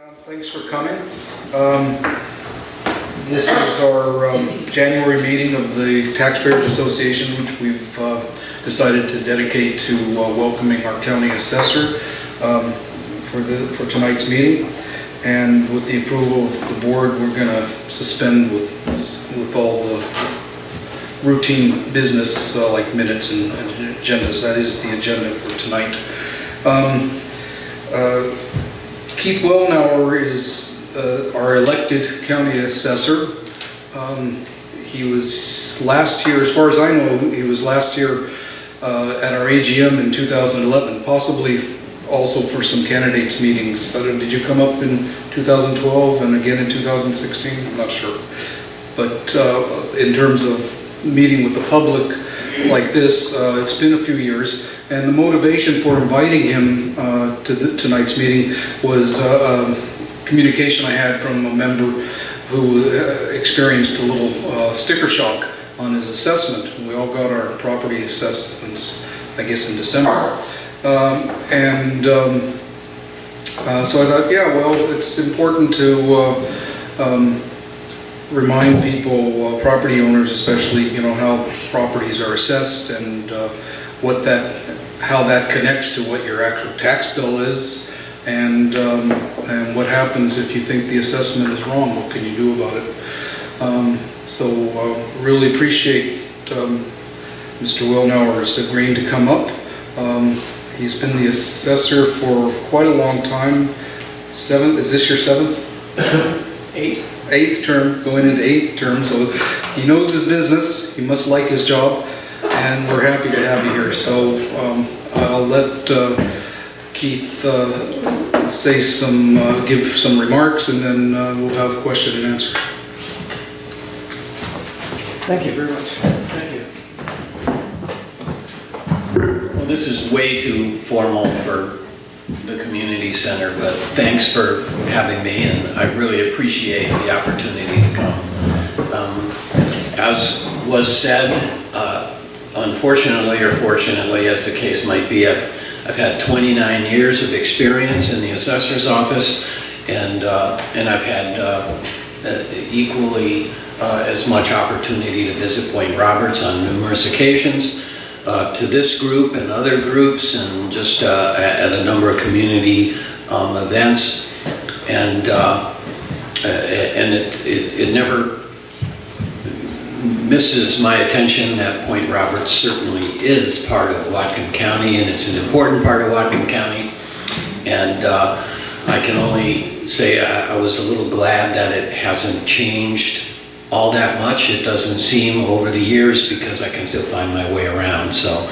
Thanks for coming. This is our January meeting of the Taxpayers Association, which we've decided to dedicate to welcoming our county assessor for tonight's meeting. And with the approval of the board, we're going to suspend with all the routine business like minutes and agendas. That is the agenda for tonight. Keith Willnauer is our elected county assessor. He was last year, as far as I know, he was last year at our AGM in 2011, possibly also for some candidates meetings. Did you come up in 2012 and again in 2016? I'm not sure. But in terms of meeting with the public like this, it's been a few years. And the motivation for inviting him to tonight's meeting was communication I had from a member who experienced a little sticker shock on his assessment. We all got our property assessments, I guess, in December. So I thought, yeah, well, it's important to remind people, property owners especially, you know, how properties are assessed and how that connects to what your actual tax bill is, and what happens if you think the assessment is wrong. What can you do about it? Really appreciate Mr. Willnauer agreeing to come up. He's been the assessor for quite a long time. Is this your seventh? Eighth term, going into eighth term, so he knows his business. He must like his job, and we're happy to have you here. So I'll let Keith give some remarks, and then we'll have question and answer. Thank you very much. Thank you. Well, this is way too formal for the community center, but thanks for having me, and I really appreciate the opportunity to come. As was said, unfortunately or fortunately, as the case might be, I've had 29 years of experience in the assessor's office, and I've had equally as much opportunity to visit Point Roberts on numerous occasions, to this group and other groups, and just at a number of community events, and it never misses my attention that Point Roberts certainly is part of Whatcom County, and it's an important part of Whatcom County. And I can only say I was a little glad that it hasn't changed all that much. It doesn't seem over the years, because I can still find my way around. So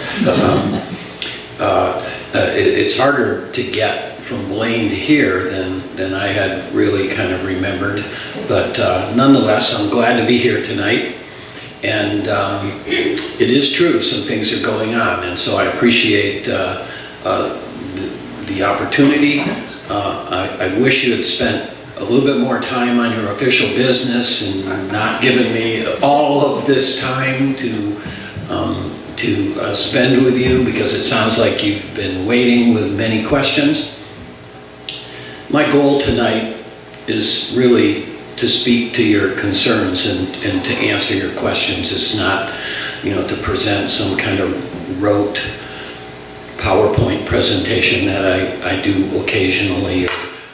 it's harder to get from Blaine to here than I had really kind of remembered. But nonetheless, I'm glad to be here tonight. And it is true, some things are going on, and so I appreciate the opportunity. I wish you had spent a little bit more time on your official business and not given me all of this time to spend with you, because it sounds like you've been waiting with many questions. My goal tonight is really to speak to your concerns and to answer your questions. It's not, to present some kind of rote PowerPoint presentation that I do occasionally,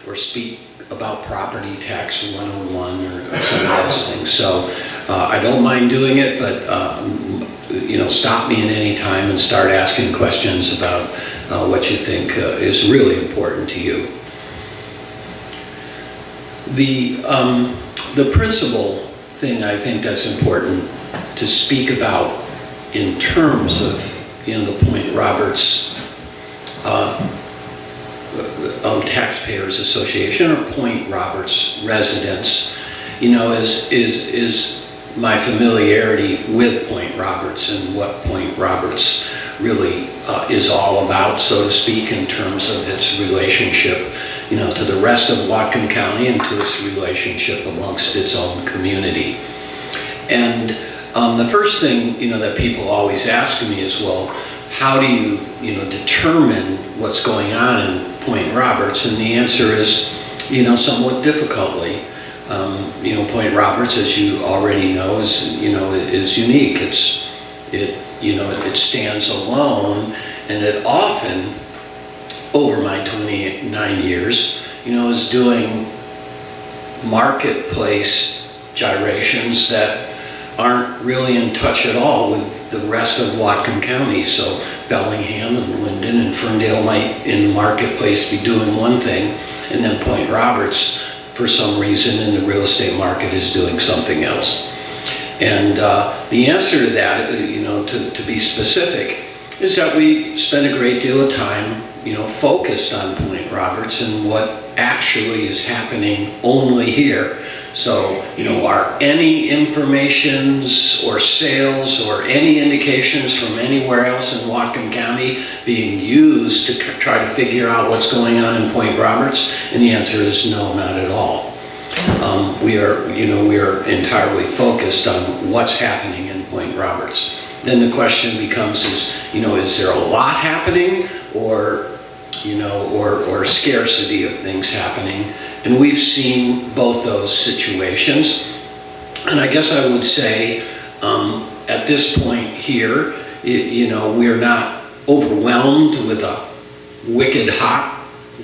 or speak about property tax 101 or some of those things. So I don't mind doing it, but stop me at any time and start asking questions about what you think is really important to you. The principal thing I think that's important to speak about in terms of the Point Roberts Taxpayers Association, or Point Roberts residents, is my familiarity with Point Roberts and what Point Roberts really is all about, so to speak, in terms of its relationship to the rest of Whatcom County and to its relationship amongst its own community. And the first thing that people always ask me is, well, how do you determine what's going on in Point Roberts? And the answer is somewhat difficultly. Point Roberts, as you already know, is unique. It stands alone, and it often, over my 29 years, is doing marketplace gyrations that aren't really in touch at all with the rest of Whatcom County. So Bellingham and Linden and Ferndale might in the marketplace be doing one thing, and then Point Roberts, for some reason in the real estate market, is doing something else. And the answer to that, to be specific, is that we spend a great deal of time, focused on Point Roberts and what actually is happening only here. So, are any informations or sales or any indications from anywhere else in Whatcom County being used to try to figure out what's going on in Point Roberts? And the answer is no, not at all. We are entirely focused on what's happening in Point Roberts. Then the question becomes is there a lot happening or scarcity of things happening? And we've seen both those situations. And I guess I would say at this point here, we're not overwhelmed with a wicked hot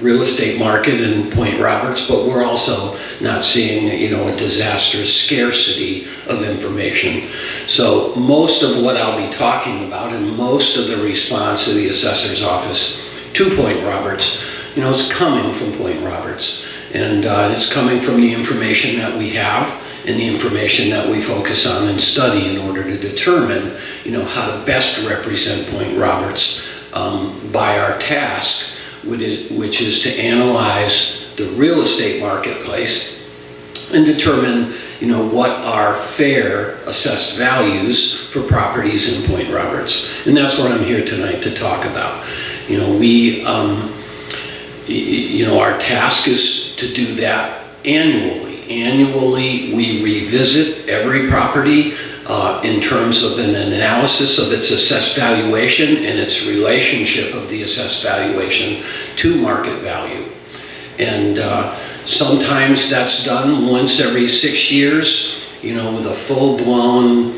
real estate market in Point Roberts, but we're also not seeing a disastrous scarcity of information. So most of what I'll be talking about and most of the response of the assessor's office to Point Roberts, is coming from Point Roberts. And it's coming from the information that we have and the information that we focus on and study in order to determine, how to best represent Point Roberts by our task, which is to analyze the real estate marketplace and determine, what are fair assessed values for properties in Point Roberts. And that's what I'm here tonight to talk about. Our task is to do that annually. Annually, we revisit every property in terms of an analysis of its assessed valuation and its relationship of the assessed valuation to market value. And sometimes that's done once every 6 years, with a full-blown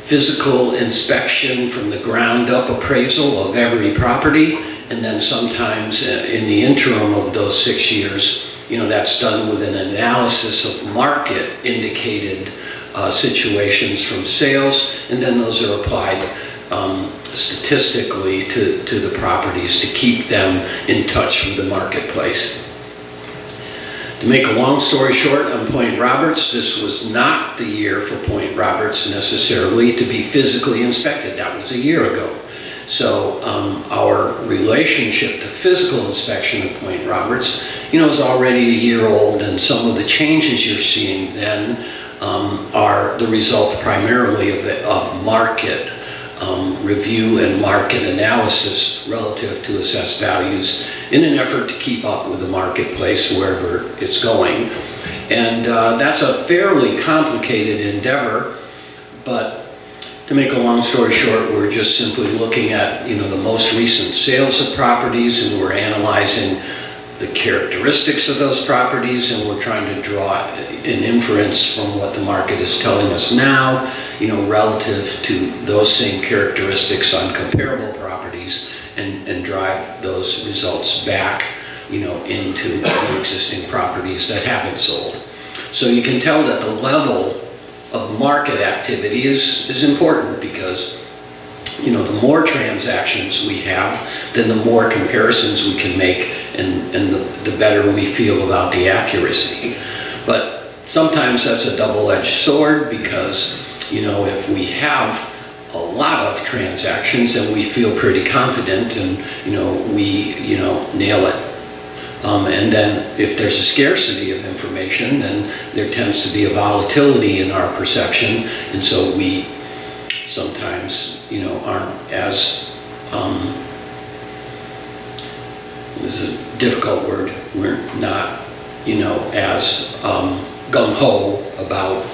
physical inspection from the ground up appraisal of every property. And then sometimes in the interim of those 6 years, that's done with an analysis of market indicated situations from sales, and then those are applied statistically to the properties to keep them in touch with the marketplace. To make a long story short, on Point Roberts, this was not the year for Point Roberts necessarily to be physically inspected. That was a year ago. So our relationship to physical inspection of Point Roberts, is already a year old, and some of the changes you're seeing then are the result primarily of market review and market analysis relative to assessed values in an effort to keep up with the marketplace wherever it's going. And that's a fairly complicated endeavor, but to make a long story short, we're just simply looking at the most recent sales of properties, and we're analyzing the characteristics of those properties, and we're trying to draw an inference from what the market is telling us now, relative to those same characteristics on comparable properties, and drive those results back, into the existing properties that haven't sold. So you can tell that the level of market activity is important, because the more transactions we have, then the more comparisons we can make, and the better we feel about the accuracy. But sometimes that's a double-edged sword, because if we have a lot of transactions, then we feel pretty confident, and we nail it. And then if there's a scarcity of information, then there tends to be a volatility in our perception, and so we sometimes aren't as this is a difficult word, we're not as gung-ho about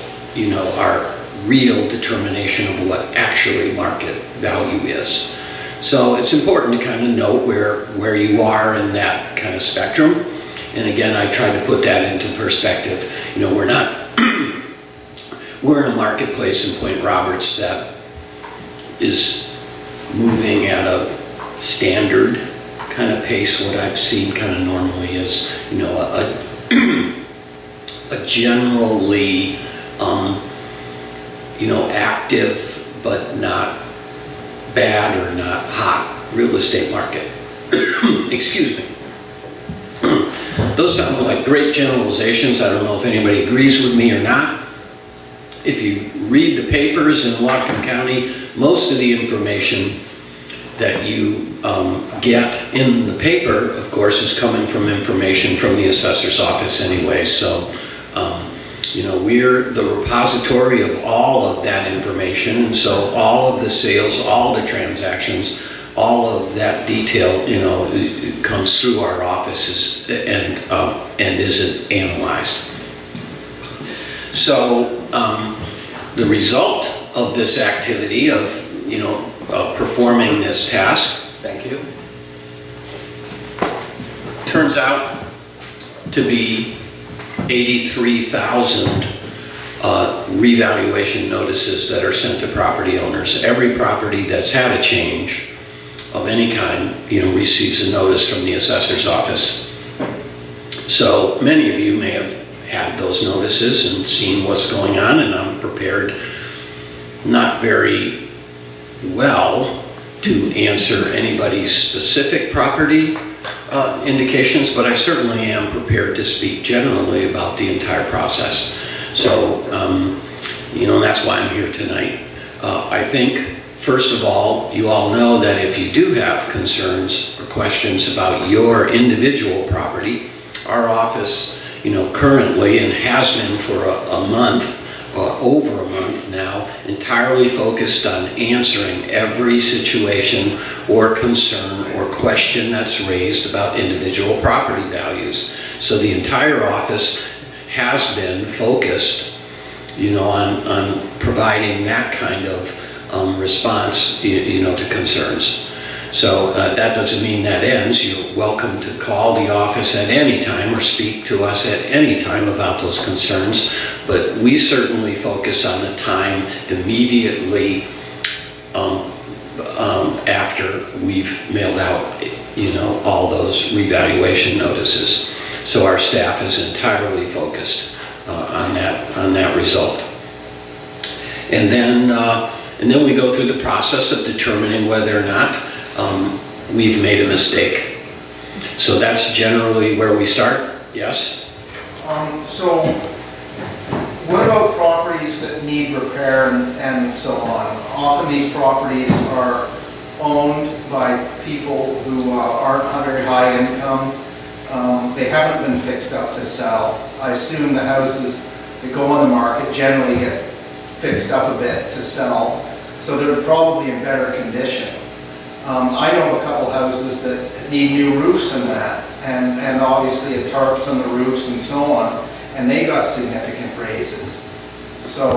our real determination of what actually market value is. So it's important to kind of note where you are in that kind of spectrum. And again, I try to put that into perspective. You know, we're not, we're in a marketplace in Point Roberts that is moving at a standard kind of pace. What I've seen kind of normally is, you know, a generally, you know, active but not bad or not hot real estate market. Excuse me. Those sound like great generalizations. I don't know if anybody agrees with me or not. If you read the papers in Whatcom County, most of the information that you get in the paper, of course, is coming from information from the assessor's office anyway. So, you know, we're the repository of all of that information. And so all of the sales, all the transactions, all of that detail, you know, it comes through our offices and isn't analyzed. So the result of this activity of, you know, performing this task, thank you, turns out to be 83,000 revaluation notices that are sent to property owners. Every property that's had a change of any kind, you know, receives a notice from the assessor's office. So many of you may have had those notices and seen what's going on, and I'm prepared, not very well, to answer anybody's specific property indications, but I certainly am prepared to speak generally about the entire process. So, you know, that's why I'm here tonight. I think, first of all, you all know that if you do have concerns or questions about your individual property, our office, you know, currently, and has been for a month, over a month now, entirely focused on answering every situation or concern or question that's raised about individual property values. So the entire office has been focused, you know, on providing that kind of response, you know, to concerns. So that doesn't mean that ends. You're welcome to call the office at any time or speak to us at any time about those concerns, but we certainly focus on the time immediately after we've mailed out, you know, all those revaluation notices. So our staff is entirely focused on that result. And then we go through the process of determining whether or not we've made a mistake. So that's generally where we start. Yes? So what about properties that need repair and so on? Often these properties are owned by people who aren't very high income. They haven't been fixed up to sell. I assume the houses that go on the market generally get fixed up a bit to sell, so they're probably in better condition. I know a couple houses that need new roofs and that, and obviously a tarps on the roofs and so on, and they got significant raises. So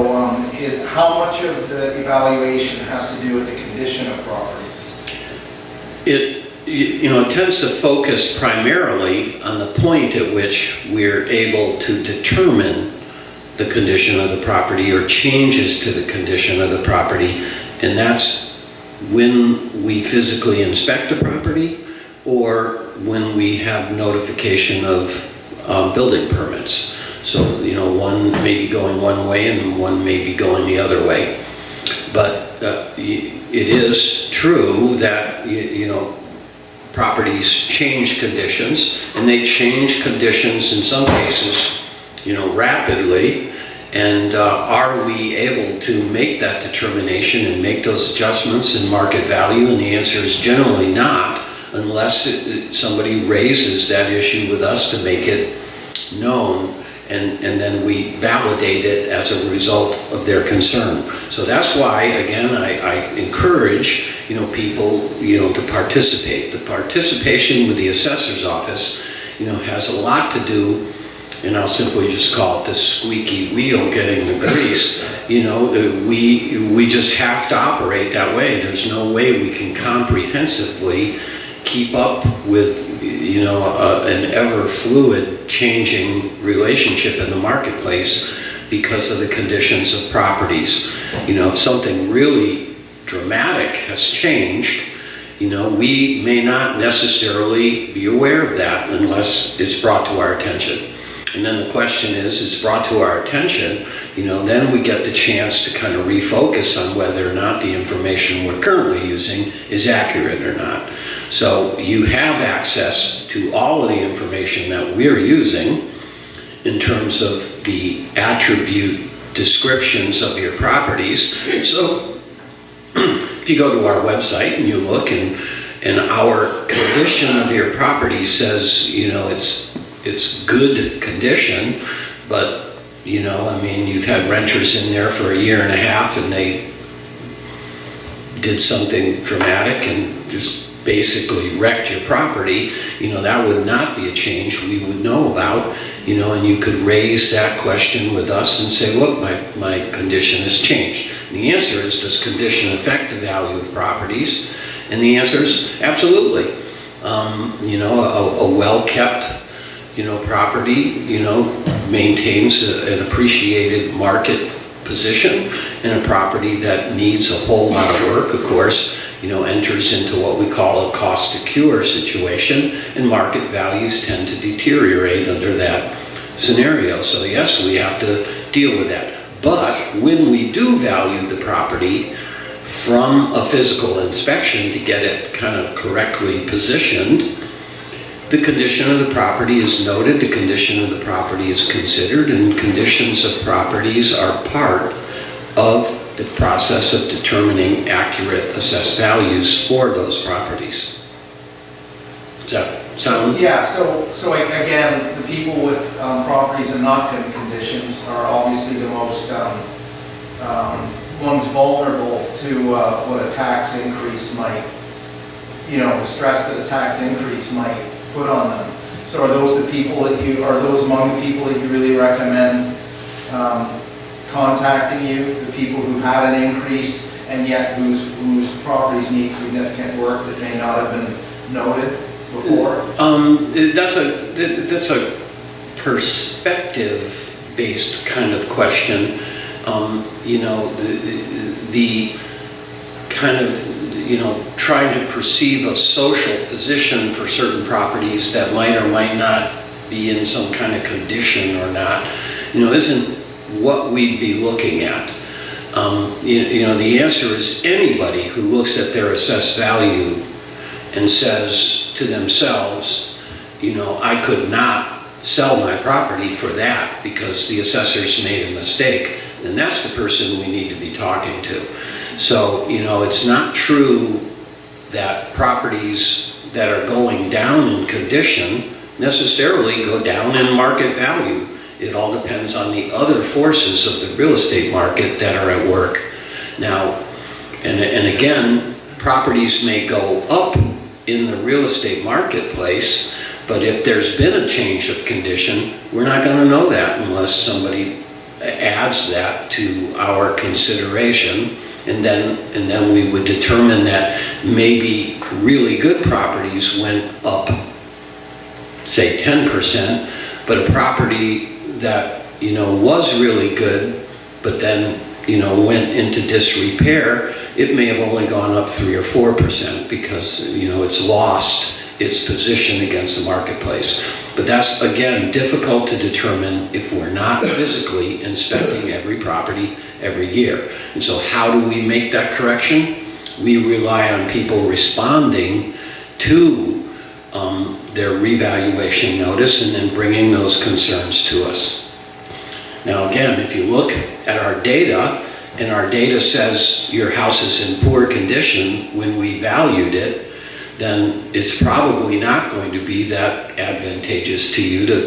how much of the evaluation has to do with the condition of properties? It tends to focus primarily on the point at which we're able to determine the condition of the property or changes to the condition of the property, and that's when we physically inspect the property or when we have notification of building permits. So, you know, one may be going one way and one may be going the other way. But it is true that, you know, properties change conditions, and they change conditions in some cases, you know, rapidly. And are we able to make that determination and make those adjustments in market value? And the answer is generally not, unless somebody raises that issue with us to make it known, and then we validate it as a result of their concern. So that's why, again, I encourage, you know, people, you know, to participate. The participation with the assessor's office, you know, has a lot to do, and I'll simply just call it the squeaky wheel getting the grease. You know, we just have to operate that way. There's no way we can comprehensively keep up with, an ever fluid changing relationship in the marketplace because of the conditions of properties. If something really dramatic has changed, we may not necessarily be aware of that unless it's brought to our attention. And then the question is, it's brought to our attention, then we get the chance to kind of refocus on whether or not the information we're currently using is accurate or not. So you have access to all of the information that we're using in terms of the attribute descriptions of your properties. So if you go to our website and you look and our condition of your property says, it's good condition, but you've had renters in there for a year and a half and they did something dramatic and just basically wrecked your property, that would not be a change we would know about, and you could raise that question with us and say, look, my condition has changed. And the answer is, does condition affect the value of properties? And the answer is absolutely. A well-kept property, maintains an appreciated market position, and a property that needs a whole lot of work, of course, enters into what we call a cost to cure situation, and market values tend to deteriorate under that scenario. So yes, we have to deal with that. But when we do value the property from a physical inspection to get it kind of correctly positioned, the condition of the property is noted, the condition of the property is considered, and conditions of properties are part of the process of determining accurate assessed values for those properties. Does that sound? Yeah, so again, the people with properties in not good conditions are obviously the most ones vulnerable to what a tax increase might, the stress that a tax increase might put on them. So are those among the people that you really recommend contacting you, the people who've had an increase and yet whose properties need significant work that may not have been noted before? That's a perspective-based kind of question. The kind of, trying to perceive a social position for certain properties that might or might not be in some kind of condition or not, isn't what we'd be looking at. The answer is anybody who looks at their assessed value and says to themselves, I could not sell my property for that because the assessor's made a mistake, then that's the person we need to be talking to. So, it's not true that properties that are going down in condition necessarily go down in market value. It all depends on the other forces of the real estate market that are at work. Now, and again, properties may go up in the real estate marketplace, but if there's been a change of condition, we're not going to know that unless somebody adds that to our consideration, and then we would determine that maybe really good properties went up, say 10%, but a property that was really good but then went into disrepair, it may have only gone up 3 or 4% because it's lost its position against the marketplace. But that's, again, difficult to determine if we're not physically inspecting every property every year. And so how do we make that correction? We rely on people responding to their revaluation notice and then bringing those concerns to us. Now again, if you look at our data, and our data says your house is in poor condition when we valued it, then it's probably not going to be that advantageous to you to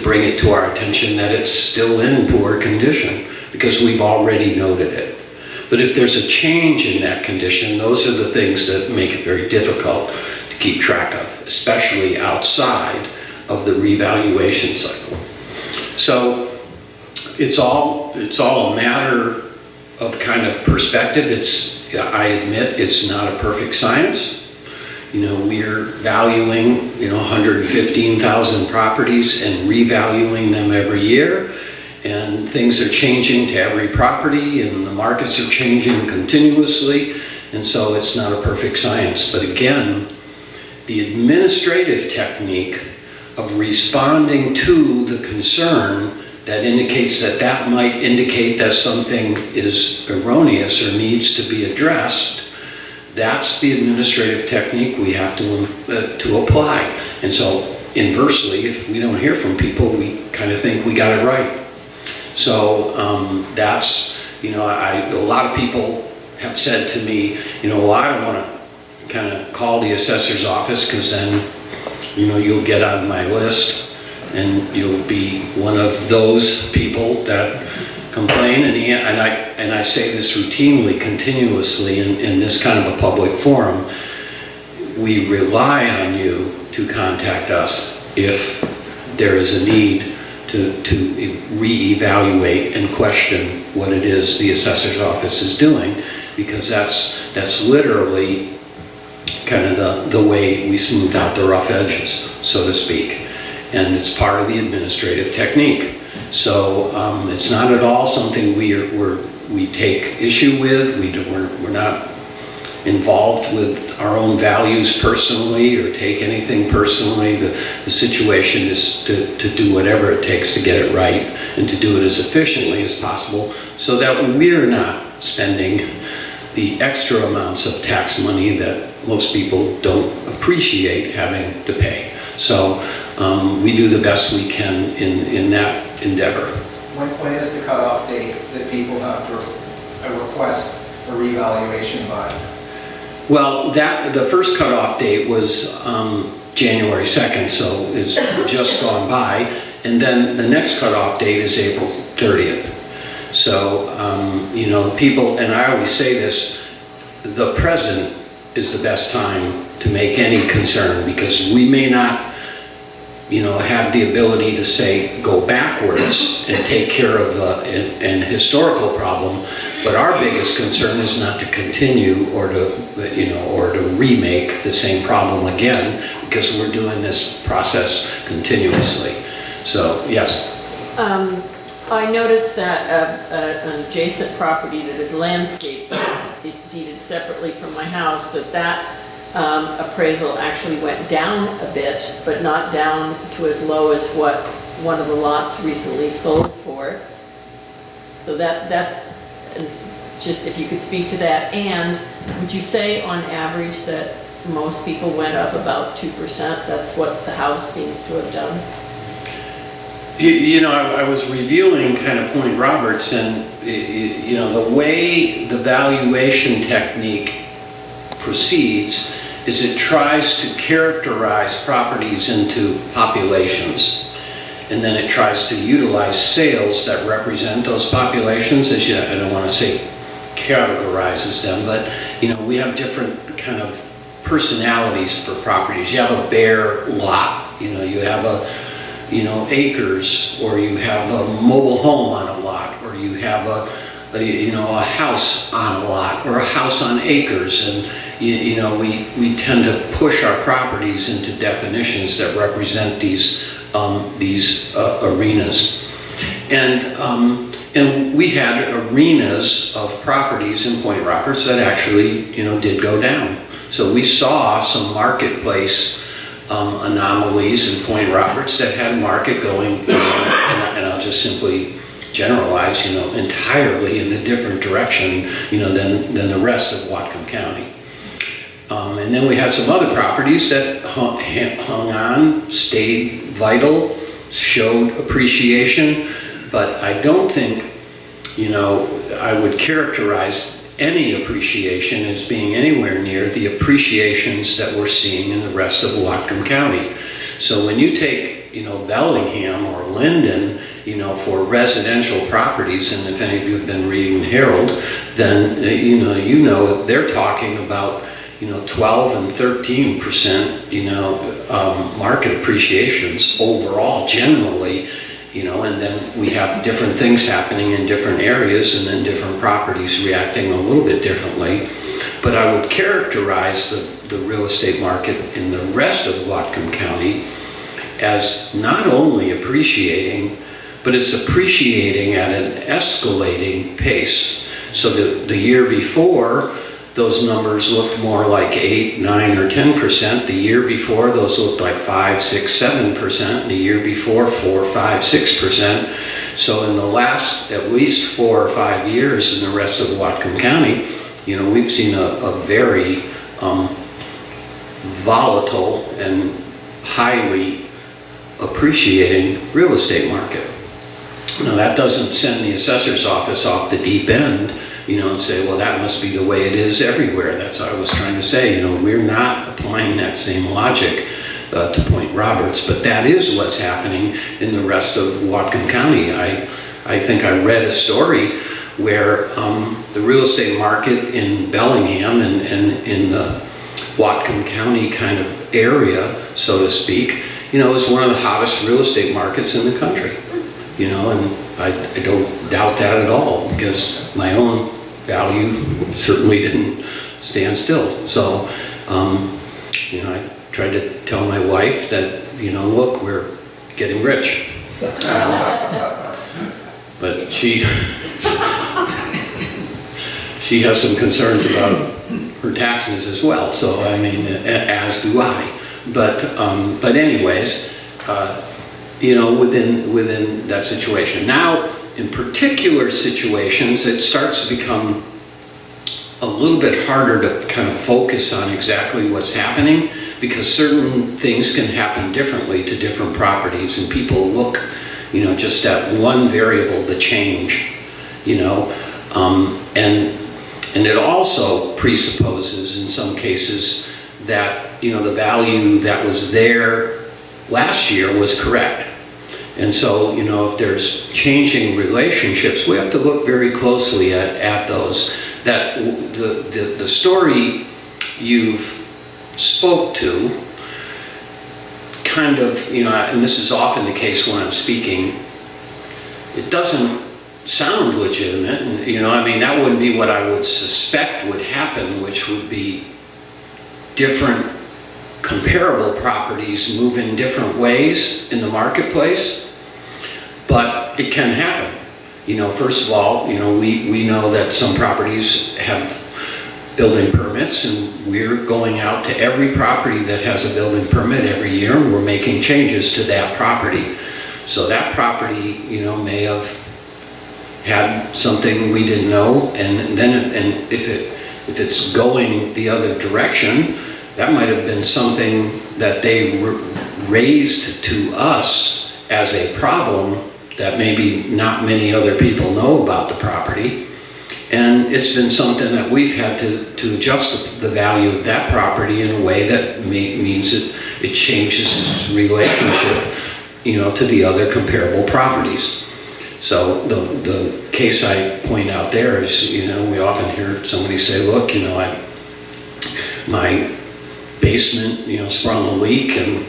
bring it to our attention that it's still in poor condition, because we've already noted it. But if there's a change in that condition, those are the things that make it very difficult to keep track of, especially outside of the revaluation cycle. So it's all a matter of kind of perspective. I admit it's not a perfect science. we're valuing, 115,000 properties and revaluing them every year. And things are changing to every property, and the markets are changing continuously. And so it's not a perfect science. But again, the administrative technique of responding to the concern that indicates that might indicate that something is erroneous or needs to be addressed, that's the administrative technique we have to apply. And so inversely, if we don't hear from people, we kind of think we got it right. So that's, a lot of people have said to me, well, I don't want to kind of call the assessor's office because then, you'll get on my list and you'll be one of those people that complain. And I say this routinely, continuously in this kind of a public forum. We rely on you to contact us if there is a need to reevaluate and question what it is the assessor's office is doing, because that's literally kind of the way we smooth out the rough edges, so to speak. And it's part of the administrative technique. So it's not at all something we take issue with. We're not involved with our own values personally or take anything personally. The situation is to do whatever it takes to get it right and to do it as efficiently as possible so that we're not spending the extra amounts of tax money that most people don't appreciate having to pay. So we do the best we can in that endeavor. When is the cutoff date that people have to request a revaluation by? Well, the first cutoff date was January 2nd, so it's just gone by. And then the next cutoff date is April 30th. So, people, and I always say this, the present is the best time to make any concern, because we may not, have the ability to say, go backwards and take care of an historical problem. But our biggest concern is not to continue or to remake the same problem again, because we're doing this process continuously. So, yes. I noticed that an adjacent property that is landscaped, it's deeded separately from my house, that appraisal actually went down a bit, but not down to as low as what one of the lots recently sold for. So that's just, if you could speak to that. And would you say on average that most people went up about 2%? That's what the house seems to have done. I was reviewing kind of Point Roberts, and the way the valuation technique proceeds is it tries to characterize properties into populations, and then it tries to utilize sales that represent those populations. I don't want to say categorizes them, but we have different kind of personalities for properties. You have a bare lot, you have acres, or you have a mobile home on a lot, or you have a house on a lot, or a house on acres. And we tend to push our properties into definitions that represent these arenas. And we had arenas of properties in Point Roberts that actually did go down. So we saw some marketplace anomalies in Point Roberts that had market going, and I'll just simply generalize, entirely in a different direction, than the rest of Whatcom County. And then we had some other properties that hung on, stayed vital, showed appreciation, but I don't think, I would characterize any appreciation as being anywhere near the appreciations that we're seeing in the rest of Whatcom County. So when you take, Bellingham or Linden, for residential properties, and if any of you have been reading Herald, then they're talking about 12 and 13%, market appreciations overall, generally. And then we have different things happening in different areas, and then different properties reacting a little bit differently. But I would characterize the real estate market in the rest of Whatcom County as not only appreciating, but it's appreciating at an escalating pace. So the year before, those numbers looked more like 8, 9, or 10%. The year before, those looked like 5, 6, 7%. The year before, 4, 5, 6%. So in the last at least 4 or 5 years in the rest of Whatcom County, we've seen a very volatile and highly appreciating real estate market. Now that doesn't send the assessor's office off the deep end, and say, well, that must be the way it is everywhere. That's what I was trying to say. We're not applying that same logic to Point Roberts, but that is what's happening in the rest of Whatcom County. I think I read a story where the real estate market in Bellingham and in the Whatcom County kind of area, so to speak, is one of the hottest real estate markets in the country. And I don't doubt that at all, because my own value certainly didn't stand still. So, I tried to tell my wife that, look, we're getting rich. But she has some concerns about her taxes as well. So, I mean, as do I. But anyways, within that situation. Now, in particular situations, it starts to become a little bit harder to kind of focus on exactly what's happening, because certain things can happen differently to different properties, and people look, just at one variable, the change, and it also presupposes in some cases that, the value that was there last year was correct. And so, if there's changing relationships, we have to look very closely at those. That the story you've spoke to kind of, and this is often the case when I'm speaking, it doesn't sound legitimate. And, that wouldn't be what I would suspect would happen, which would be different comparable properties move in different ways in the marketplace. But it can happen. First of all, we know that some properties have building permits, and we're going out to every property that has a building permit every year, and we're making changes to that property. So that property, may have had something we didn't know, and then if it's going the other direction, that might have been something that they raised to us as a problem that maybe not many other people know about the property. And it's been something that we've had to adjust the value of that property in a way that means it changes its relationship, to the other comparable properties. So the case I point out there is, we often hear somebody say, look, my basement, sprung a leak, and,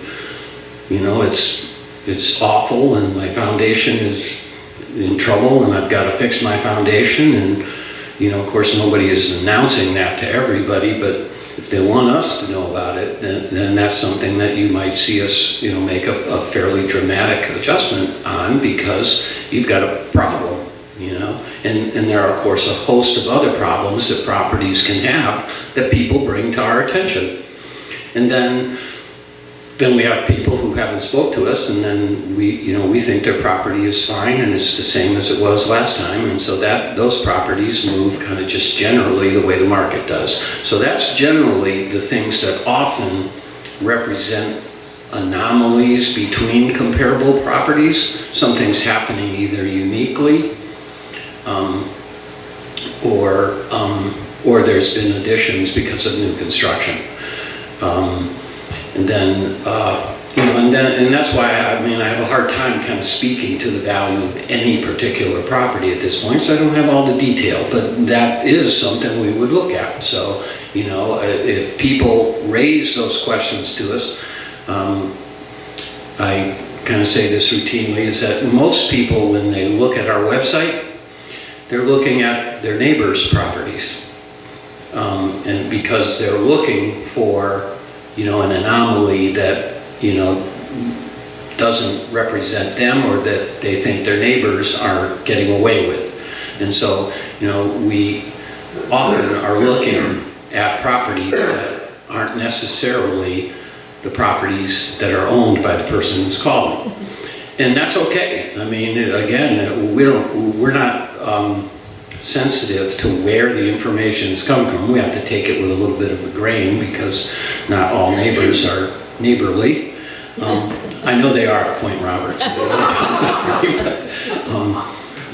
it's awful, and my foundation is in trouble, and I've got to fix my foundation. And, of course, nobody is announcing that to everybody, but if they want us to know about it, then that's something that you might see us, make a fairly dramatic adjustment on, because you've got a problem, and there are, of course, a host of other problems that properties can have that people bring to our attention. And then we have people who haven't spoke to us, and then we think their property is fine and it's the same as it was last time, and so that those properties move kind of just generally the way the market does. So that's generally the things that often represent anomalies between comparable properties. Something's happening either uniquely or there's been additions because of new construction. And that's why I have a hard time kind of speaking to the value of any particular property at this point, so I don't have all the detail, but that is something we would look at. So, if people raise those questions to us, I kind of say this routinely, is that most people, when they look at our website, they're looking at their neighbors' properties. and because they're looking for, an anomaly that, doesn't represent them or that they think their neighbors are getting away with. And so, we often are looking at properties that aren't necessarily the properties that are owned by the person who's calling. And that's okay. I mean, again, we're not sensitive to where the information is coming from. We have to take it with a little bit of a grain because not all neighbors are neighborly. I know they are at Point Roberts.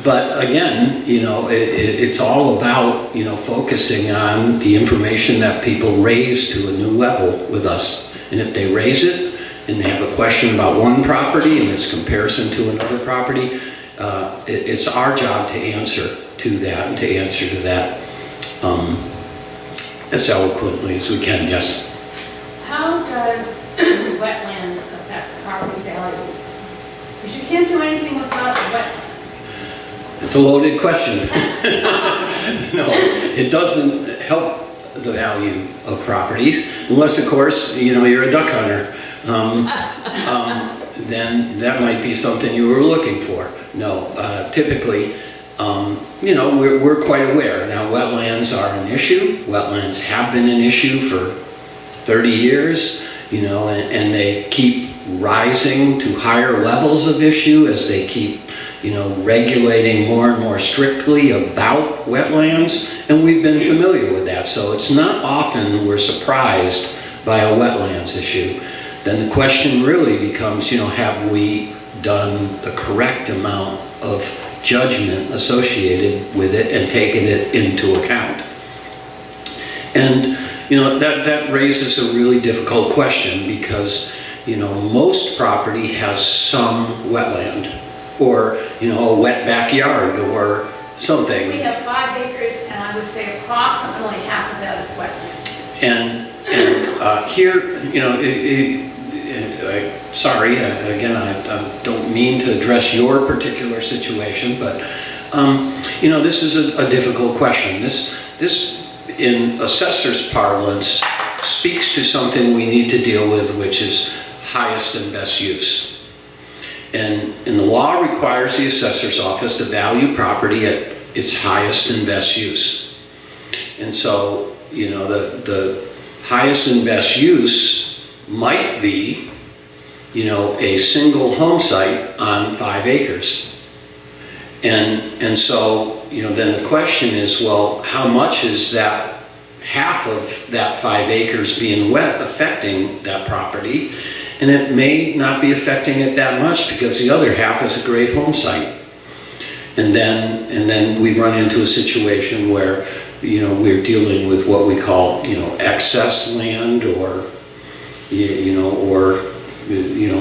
But again, it's all about, focusing on the information that people raise to a new level with us. And if they raise it and they have a question about one property and its comparison to another property, it's our job to answer to that and to answer to that as eloquently as we can. Yes? How does wetlands affect property values? Because you can't do anything without the wetlands. It's a loaded question. No, it doesn't help the value of properties, unless, of course, you're a duck hunter. Then that might be something you were looking for. No, typically, we're quite aware. Now, wetlands are an issue. Wetlands have been an issue for 30 years, and they keep rising to higher levels of issue as they keep regulating more and more strictly about wetlands, and we've been familiar with that. So it's not often we're surprised by a wetlands issue. Then the question really becomes, have we done the correct amount of judgment associated with it and taken it into account? And, that raises a really difficult question because, most property has some wetland, or a wet backyard or something. We have 5 acres, and I would say approximately half of that is wetlands. And here, sorry, again, I don't mean to address your particular situation, but this is a difficult question. This in assessor's parlance speaks to something we need to deal with, which is highest and best use. And the law requires the assessor's office to value property at its highest and best use. And so, the highest and best use might be, a single home site on 5 acres. And so, then the question is, well, how much is that half of that 5 acres being wet affecting that property? And it may not be affecting it that much because the other half is a great home site. And then we run into a situation where, we're dealing with what we call, excess land or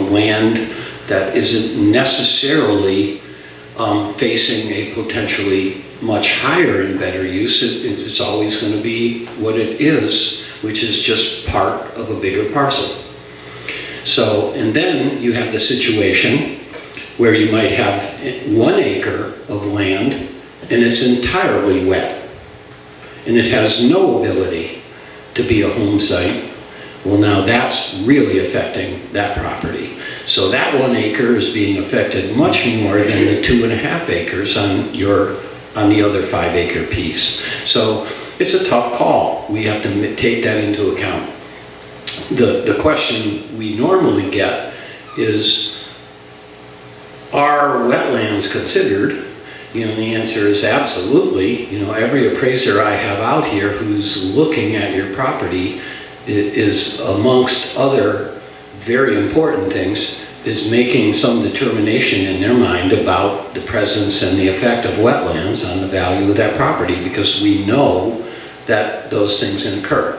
land that isn't necessarily facing a potentially much higher and better use. It's always going to be what it is, which is just part of a bigger parcel. So, and then you have the situation where you might have 1 acre of land and it's entirely wet and it has no ability to be a home site. Well, now that's really affecting that property. So that 1 acre is being affected much more than the 2.5 acres on the other 5 acre piece. So it's a tough call. We have to take that into account. The question we normally get is, are wetlands considered? The answer is absolutely. Every appraiser I have out here who's looking at your property is, amongst other very important things, is making some determination in their mind about the presence and the effect of wetlands on the value of that property, because we know that those things occur.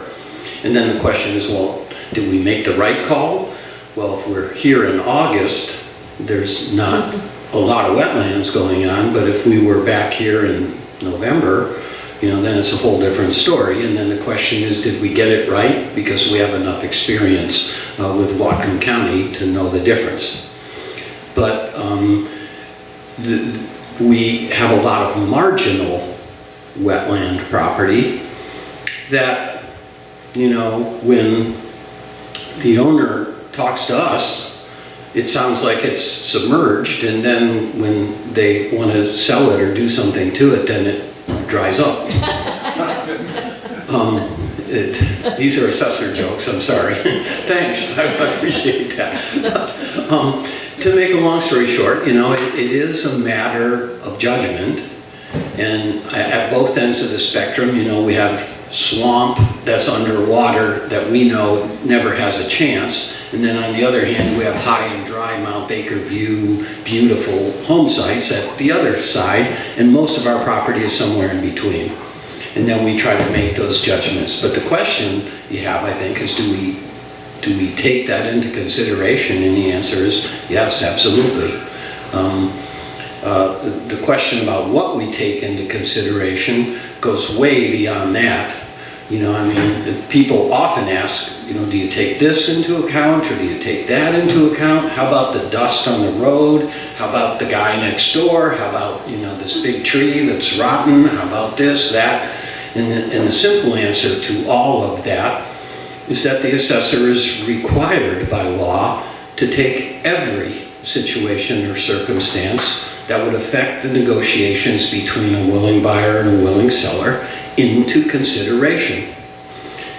And then the question is, well, did we make the right call? Well, if we're here in August, there's not a lot of wetlands going on, but if we were back here in November, then it's a whole different story. And then the question is, did we get it right? Because we have enough experience with Whatcom County to know the difference. But we have a lot of marginal wetland property, that, when the owner talks to us, it sounds like it's submerged, and then when they want to sell it or do something to it, then it dries up. These are assessor jokes, I'm sorry. Thanks, I appreciate that. To make a long story short, it is a matter of judgment, and at both ends of the spectrum, we have swamp that's underwater that we know never has a chance, and then on the other hand, we have high and dry Mount Baker View, beautiful home sites at the other side, and most of our property is somewhere in between. And then we try to make those judgments. But the question you have, I think, is do we take that into consideration? And the answer is yes, absolutely. The question about what we take into consideration goes way beyond that. People often ask, do you take this into account, or do you take that into account? How about the dust on the road? How about the guy next door? How about, this big tree that's rotten? How about this, that? And the simple answer to all of that is that the assessor is required by law to take every situation or circumstance that would affect the negotiations between a willing buyer and a willing seller into consideration.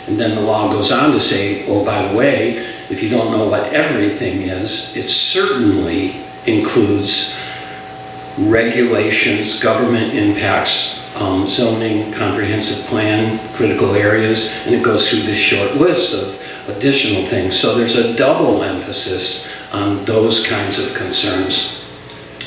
And then the law goes on to say, oh, by the way, if you don't know what everything is, it certainly includes regulations, government impacts, zoning, comprehensive plan, critical areas, and it goes through this short list of additional things. So there's a double emphasis on those kinds of concerns.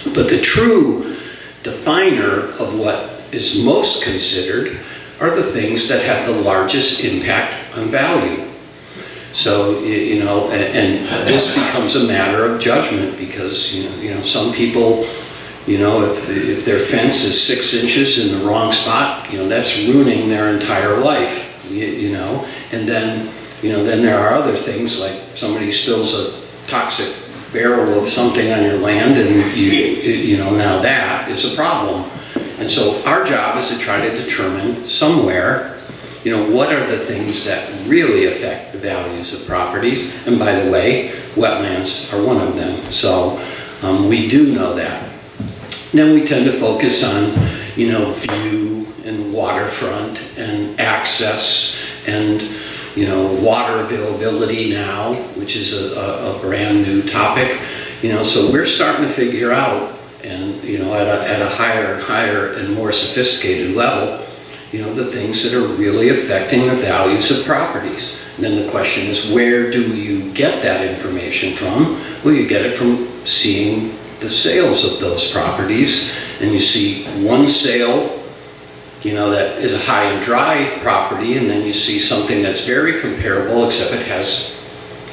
But the true definer of what is most considered are the things that have the largest impact on value. So, and this becomes a matter of judgment because, some people, if their fence is 6 inches in the wrong spot, that's ruining their entire life, and then, then there are other things like somebody spills a toxic barrel of something on your land and now that is a problem. And so our job is to try to determine somewhere, what are the things that really affect the values of properties. And by the way, wetlands are one of them. So we do know that. Then we tend to focus on, view and waterfront and access and, water availability now, which is a brand new topic. So we're starting to figure out, and at a higher and more sophisticated level, the things that are really affecting the values of properties. And then the question is, where do you get that information from? Well, you get it from seeing the sales of those properties, and you see one sale, that is a high and dry property, and then you see something that's very comparable, except it has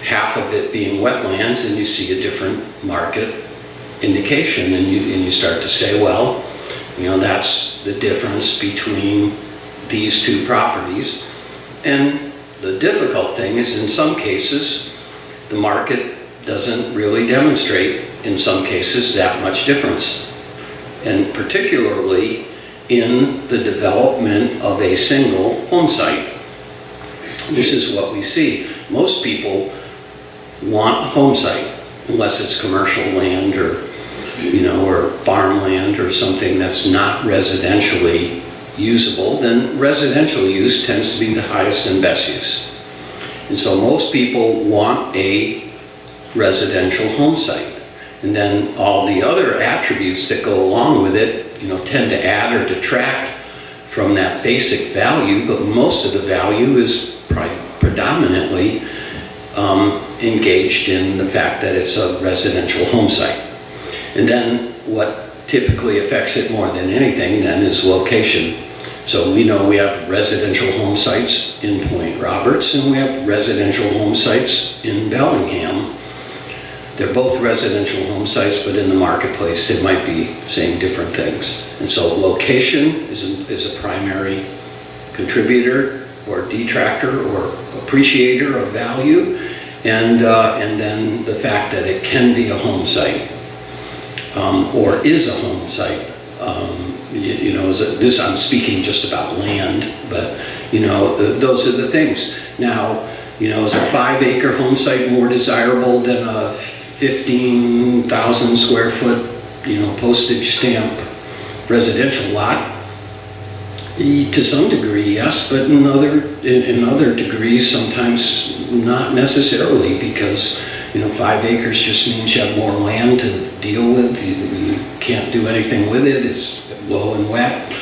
half of it being wetlands, and you see a different market indication, and you start to say, well, that's the difference between these two properties. And the difficult thing is, in some cases, the market doesn't really demonstrate, in some cases, that much difference. And particularly in the development of a single home site. This is what we see. Most people want a home site, unless it's commercial land or or farmland or something that's not residentially usable, then residential use tends to be the highest and best use. And so most people want a residential home site. And then all the other attributes that go along with it, tend to add or detract from that basic value, but most of the value is predominantly engaged in the fact that it's a residential home site. And then what typically affects it more than anything then is location. So we know we have residential home sites in Point Roberts and we have residential home sites in Bellingham. They're both residential home sites, but in the marketplace they might be saying different things. And so location is a primary contributor or detractor or appreciator of value, and then the fact that it can be a home site. Or is a home site. This I'm speaking just about land, but those are the things. Now, is a 5-acre home site more desirable than a 15,000 square foot, postage stamp residential lot? To some degree, yes, but in other degrees, sometimes not necessarily, because 5 acres just means you have more land to deal with. You can't do anything with it. It's low and wet.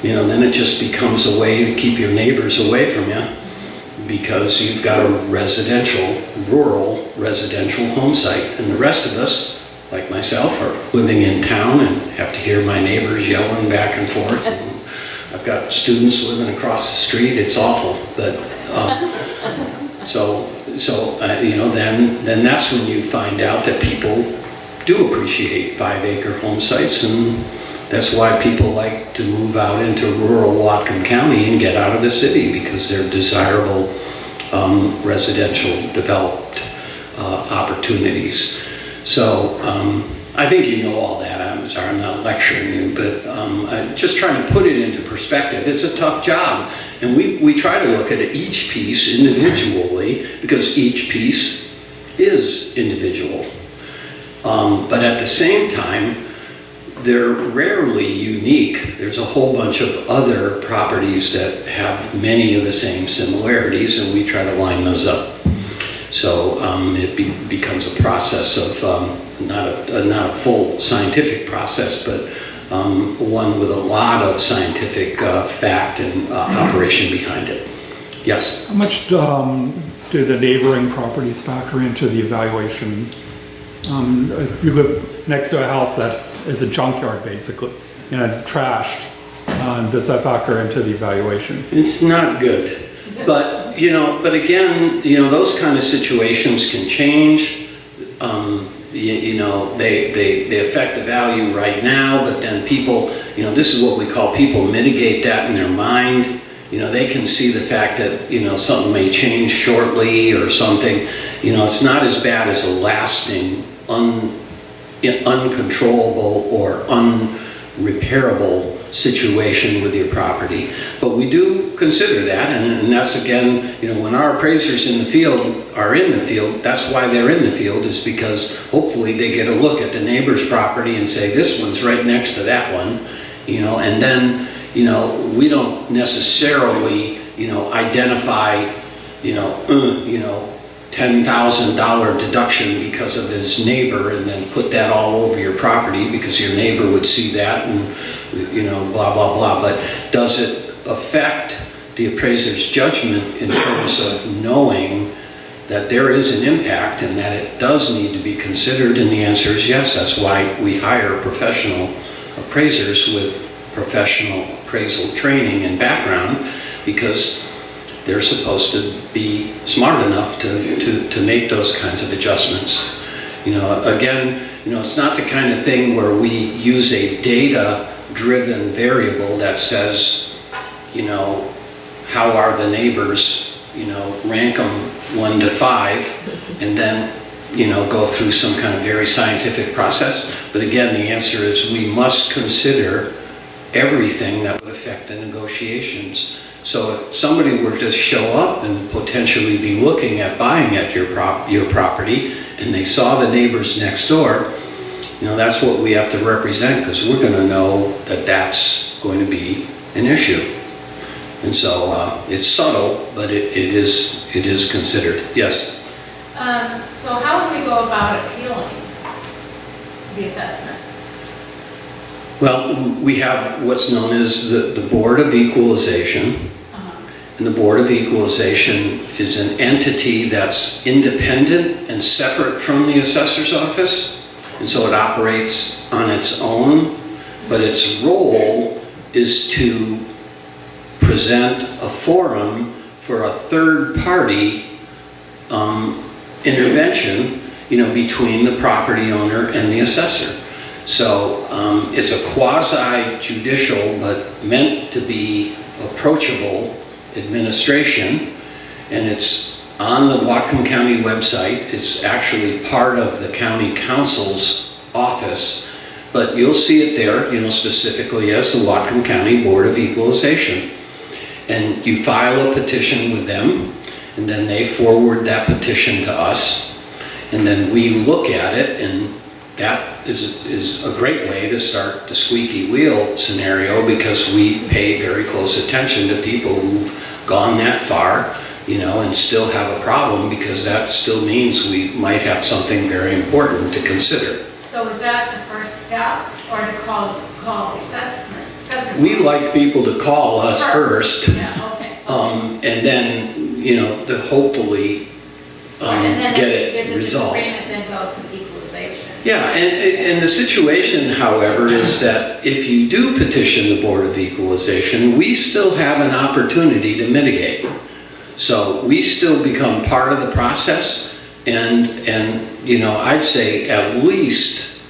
Then it just becomes a way to keep your neighbors away from you, because you've got a rural residential home site, and the rest of us, like myself, are living in town and have to hear my neighbors yelling back and forth. And I've got students living across the street. It's awful, but then that's when you find out that people do appreciate 5-acre home sites, and that's why people like to move out into rural Whatcom County and get out of the city, because they're desirable residential developed opportunities. So I think you know all that. I'm sorry, I'm not lecturing you, but I'm just trying to put it into perspective. It's a tough job, and we try to look at each piece individually, because each piece is individual. But at the same time, they're rarely unique. There's a whole bunch of other properties that have many of the same similarities, and we try to line those up. So it becomes a process of not a full scientific process, but one with a lot of scientific fact and operation behind it. Yes? How much do the neighboring properties factor into the evaluation? If you live next to a house that is a junkyard, basically, and trashed, does that factor into the evaluation? It's not good. But again, those kind of situations can change. They affect the value right now, but then people, this is what we call, people mitigate that in their mind. They can see the fact that, something may change shortly or something. It's not as bad as a lasting, uncontrollable or unrepairable situation with your property. But we do consider that, and that's again, when our appraisers are in the field, that's why they're in the field, is because hopefully they get a look at the neighbor's property and say, this one's right next to that one, and then, we don't necessarily, identify, $10,000 deduction because of his neighbor, and then put that all over your property because your neighbor would see that, and blah blah blah. But does it affect the appraiser's judgment in terms of knowing that there is an impact and that it does need to be considered? And the answer is yes. That's why we hire professional appraisers with professional appraisal training and background, because they're supposed to be smart enough to make those kinds of adjustments. Again, it's not the kind of thing where we use a data-driven variable that says, how are the neighbors, rank them 1 to 5, and then, go through some kind of very scientific process. But again, the answer is we must consider everything that would affect the negotiations. So if somebody were to show up and potentially be looking at buying at your property, and they saw the neighbors next door, that's what we have to represent, because we're going to know that that's going to be an issue. And so it's subtle, but it is considered. Yes? So how would we go about appealing the assessment? Well, we have what's known as the Board of Equalization. And the Board of Equalization is an entity that's independent and separate from the assessor's office. And so it operates on its own, but its role is to present a forum for a third party intervention, between the property owner and the assessor. So it's a quasi-judicial, but meant to be approachable administration, and it's on the Whatcom County website. It's actually part of the county council's office, but you'll see it there, specifically as the Whatcom County Board of Equalization. and you file a petition with them, and then they forward that petition to us, and then we look at it, and that is a great way to start the squeaky wheel scenario, because we pay very close attention to people who've gone that far, you know, and still have a problem, because that still means we might have something very important to consider. So is that the first step, or to call assessment? We like people to call us first, Yeah, okay. and then, you know, to hopefully And then get if it there's a resolved. disagreement, then go to equalization. Yeah, and the situation, however, is that if you do petition the Board of Equalization, we still have an opportunity to mitigate. So we still become part of the process, and you know, I'd say at least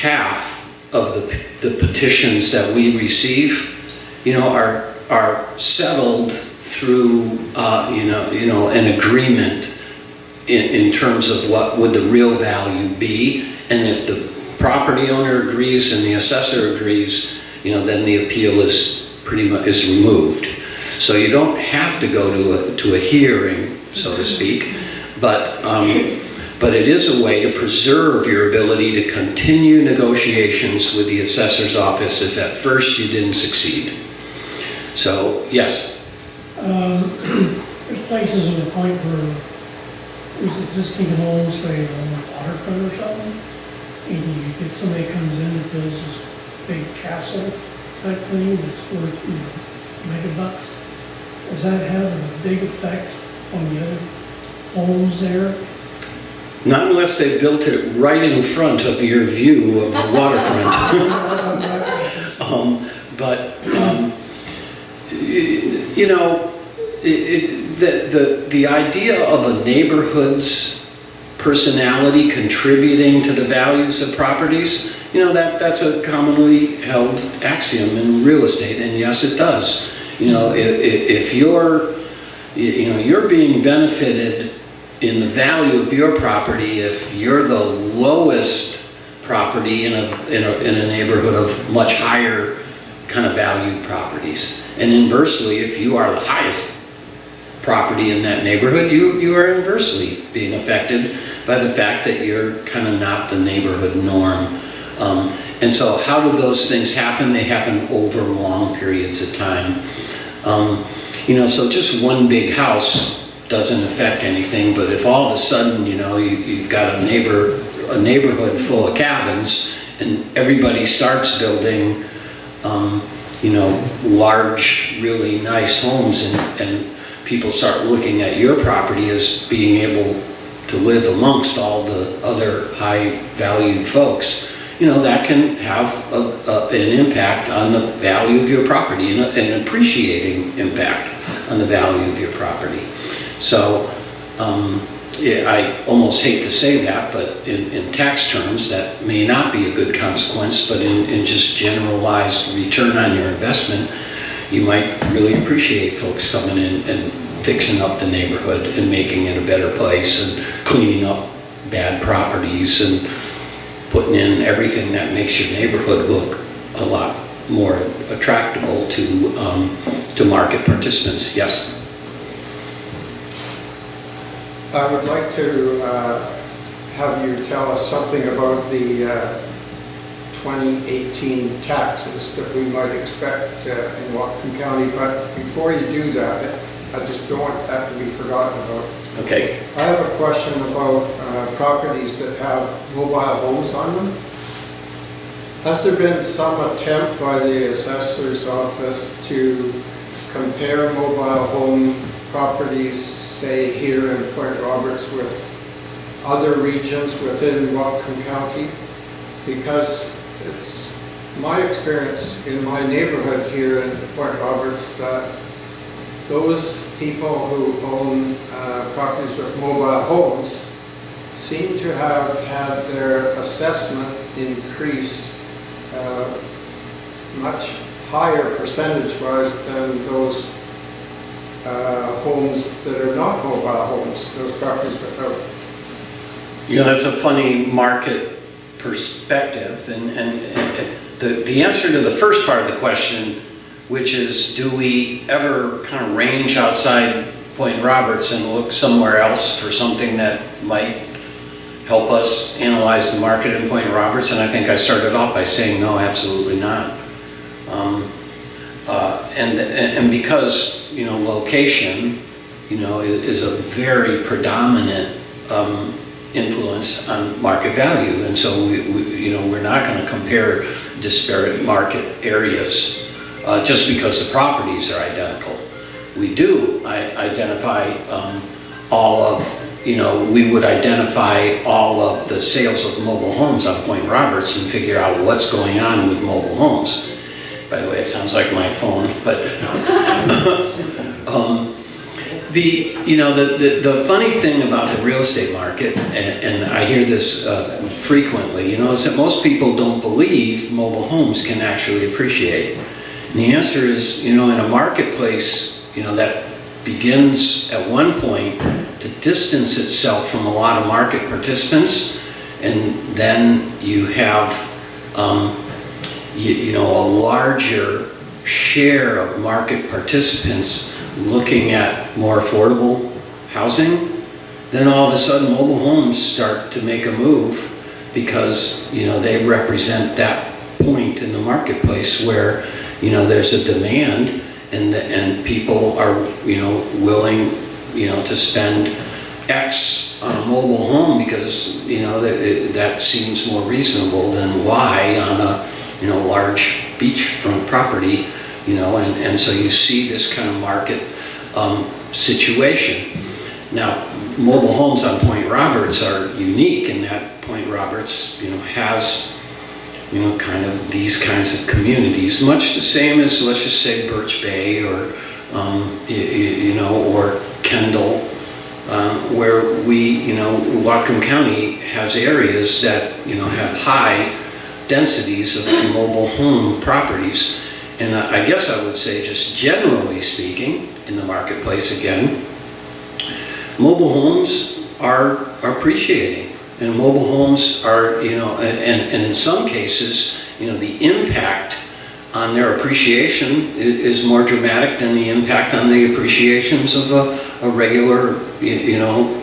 half of the petitions that we receive, you know, are settled through you know an agreement in terms of what would the real value be, and if the property owner agrees and the assessor agrees, you know, then the appeal is pretty much removed. So you don't have to go to a hearing, so to speak, but it is a way to preserve your ability to continue negotiations with the assessor's office if at first you didn't succeed. So, yes. There's places in the point where there's existing homes, say on a waterfront or something, and you get somebody comes in and builds this big castle type thing that's worth, you know, megabucks. Does that have a big effect on the other homes there? Not unless they built it right in front of your view of the waterfront. You know, the idea of a neighborhood's personality contributing to the values of properties, you know, that's a commonly held axiom in real estate, and yes, it does. You know, if you're, you know, you're being benefited in the value of your property if you're the lowest property in a neighborhood of much higher kind of valued properties. And inversely, if you are the highest property in that neighborhood, you are inversely being affected by the fact that you're kind of not the neighborhood norm. And so how do those things happen? They happen over long periods of time. You know, so just one big house doesn't affect anything, but if all of a sudden, you know, you've got a neighborhood full of cabins, and everybody starts building, you know, large, really nice homes, and people start looking at your property as being able to live amongst all the other high-valued folks, you know, that can have an impact on the value of your property, and an appreciating impact on the value of your property. So yeah, I almost hate to say that, but in tax terms, that may not be a good consequence, but in just generalized return on your investment, you might really appreciate folks coming in and fixing up the neighborhood and making it a better place, and cleaning up bad properties and putting in everything that makes your neighborhood look a lot more attractable to market participants. Yes? I would like to have you tell us something about the 2018 taxes that we might expect in Whatcom County, but before you do that, I just don't want that to be forgotten about. Okay. I have a question about properties that have mobile homes on them. Has there been some attempt by the assessor's office to compare mobile home properties, say here in Point Roberts, with other regions within Whatcom County? Because it's my experience in my neighborhood here in Point Roberts that those people who own properties with mobile homes seem to have had their assessment increase much higher percentage-wise than those homes that are not mobile homes, those properties without. You know, that's a funny market perspective, and the answer to the first part of the question which is, do we ever kind of range outside Point Roberts and look somewhere else for something that might help us analyze the market in Point Roberts? And I think I started off by saying no, absolutely not. And because, you know, location, you know, is a very predominant influence on market value. And so you know, we're not going to compare disparate market areas just because the properties are identical. We do identify all of, you know, we would identify all of the sales of mobile homes on Point Roberts and figure out what's going on with mobile homes. By the way, it sounds like my phone, but the funny thing about the real estate market, and I hear this frequently, you know, is that most people don't believe mobile homes can actually appreciate. And the answer is, you know, in a marketplace, you know, that begins at one point to distance itself from a lot of market participants, and then you have you know, a larger share of market participants looking at more affordable housing, then all of a sudden mobile homes start to make a move because, you know, they represent that point in the marketplace where, you know, there's a demand and people are, you know, willing, you know, to spend X on a mobile home because, you know, that seems more reasonable than Y on a, you know, large beachfront property, you know, and so you see this kind of market situation. Now, mobile homes on Point Roberts are unique in that Point Roberts, you know, has, you know, kind of these kinds of communities, much the same as, let's just say, Birch Bay or, you know, or Kendall, where we, you know, Whatcom County has areas that, you know, have high densities of mobile home properties. And I guess I would say, just generally speaking, in the marketplace again, mobile homes are appreciating. And mobile homes are, you know, and in some cases, you know, the impact on their appreciation is more dramatic than the impact on the appreciations of a regular, you know,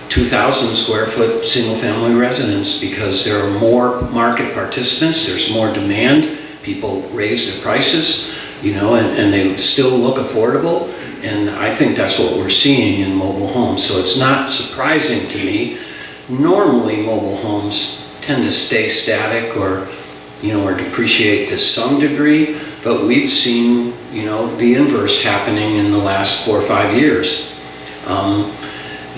2,000 square foot single family residence, because there are more market participants, there's more demand, people raise their prices, you know, and they still look affordable. And I think that's what we're seeing in mobile homes. So it's not surprising to me. Normally mobile homes tend to stay static or, you know, or depreciate to some degree, but we've seen, you know, the inverse happening in the last 4 or 5 years.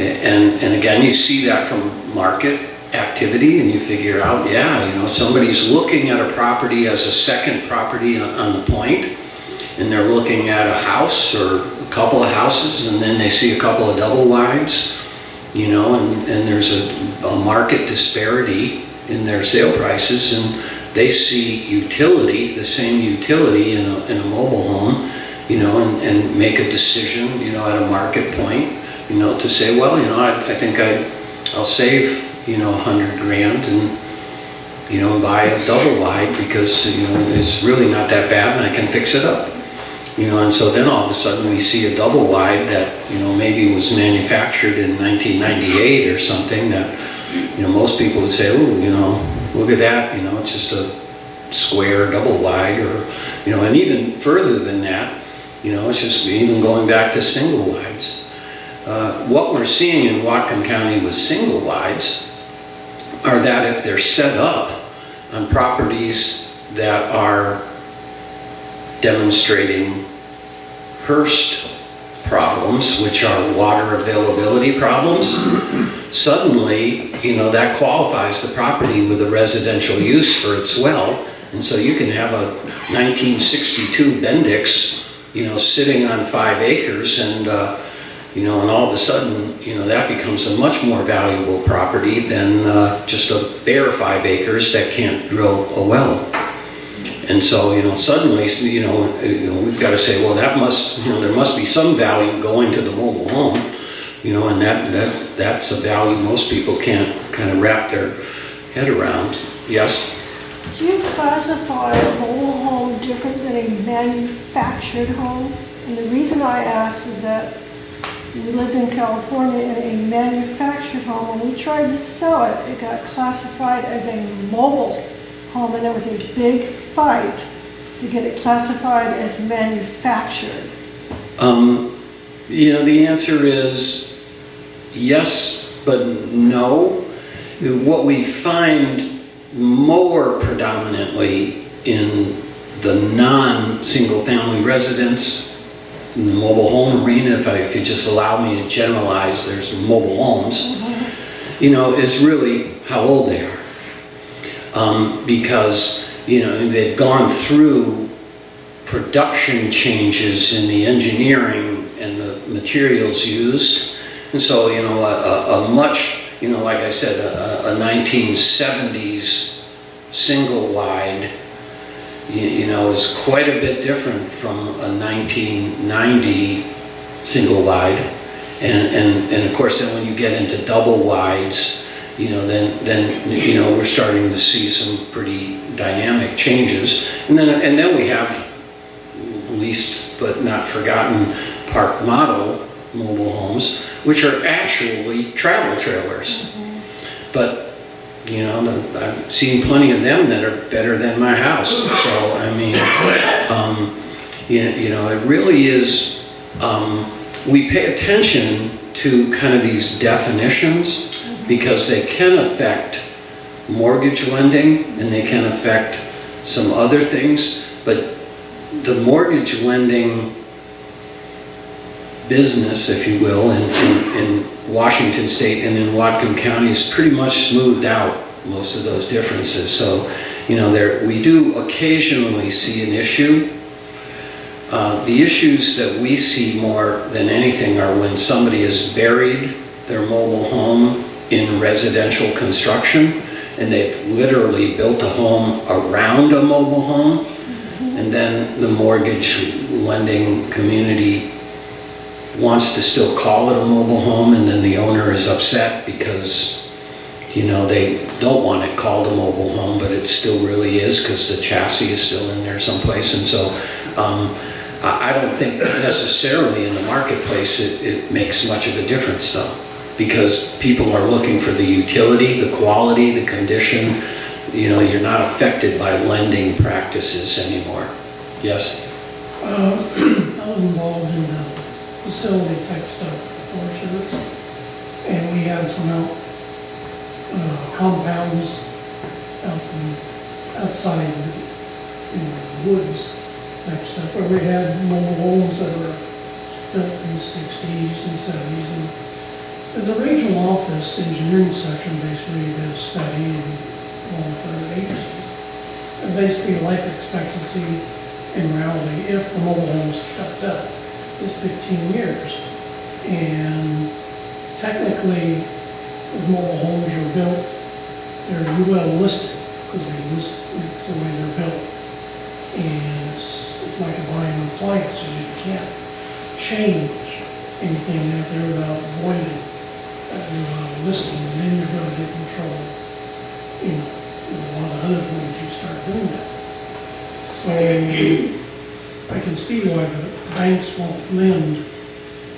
And again, you see that from market activity, and you figure out, yeah, you know, somebody's looking at a property as a second property on the point, and they're looking at a house or a couple of houses, and then they see a couple of double wides, you know, and there's a market disparity in their sale prices, and they see utility, the same utility in a mobile home, you know, and make a decision, you know, at a market point, you know, to say, well, you know, I think I'll save, you know, $100 grand and, you know, buy a double wide because, you know, it's really not that bad and I can fix it up. You know, and so then all of a sudden we see a double wide that, you know, maybe was manufactured in 1998 or something that, you know, most people would say, oh, you know, look at that, you know, it's just a square double wide, or, you know, and even further than that, you know, it's just even going back to single wides. What we're seeing in Whatcom County with single wides are that if they're set up on properties that are demonstrating Hearst problems, which are water availability problems, suddenly, you know, that qualifies the property with a residential use for its well. And so you can have a 1962 Bendix, you know, sitting on 5 acres and, you know, and all of a sudden, you know, that becomes a much more valuable property than just a bare 5 acres that can't drill a well. And so, you know, suddenly, you know, we've got to say, well, that must, you know, there must be some value going to the mobile home, you know, and that's a value most people can't kind of wrap their head around. Yes? Do you classify a mobile home different than a manufactured home? And the reason I ask is that we lived in California in a manufactured home. When we tried to sell it, it got classified as a mobile home, and there was a big fight to get it classified as manufactured. The answer is yes, but no. What we find more predominantly in the non-single family residence, in the mobile home arena, if you just allow me to generalize, there's mobile homes, is really how old they are. Because, they've gone through production changes in the engineering and the materials used. And so, a much, like I said, a 1970s single wide, is quite a bit different from a 1990 single wide. And of course, then when you get into double wides, then we're starting to see some pretty dynamic changes. And then we have least but not forgotten park model mobile homes, which are actually travel trailers. But I've seen plenty of them that are better than my house. So I mean, it really is. We pay attention to kind of these definitions because they can affect mortgage lending and they can affect some other things. But the mortgage lending business, if you will, in Washington State and in Whatcom County is pretty much smoothed out most of those differences. So, we do occasionally see an issue. The issues that we see more than anything are when somebody has buried their mobile home in residential construction and they've literally built a home around a mobile home, and then the mortgage lending community wants to still call it a mobile home, and then the owner is upset because they don't want it called a mobile home, but it still really is because the chassis is still in there someplace. And so I don't think necessarily in the marketplace it makes much of a difference though, because people are looking for the utility, the quality, the condition. You're not affected by lending practices anymore. Yes? I was involved in facility type stuff before service, and we had some compounds outside in the woods type stuff, where we had mobile homes that were built in the 60s and 70s. And the regional office engineering section basically did a study in long-term agencies. And basically life expectancy in reality, if the mobile homes kept up, is 15 years. And technically, the mobile homes are built, they're UL listed, because it's the way they're built. And it's like buying appliances, you can't change anything out there without voiding that listing, and then you're going to get in trouble. There's a lot of other things you start doing that. So I can see why the banks won't lend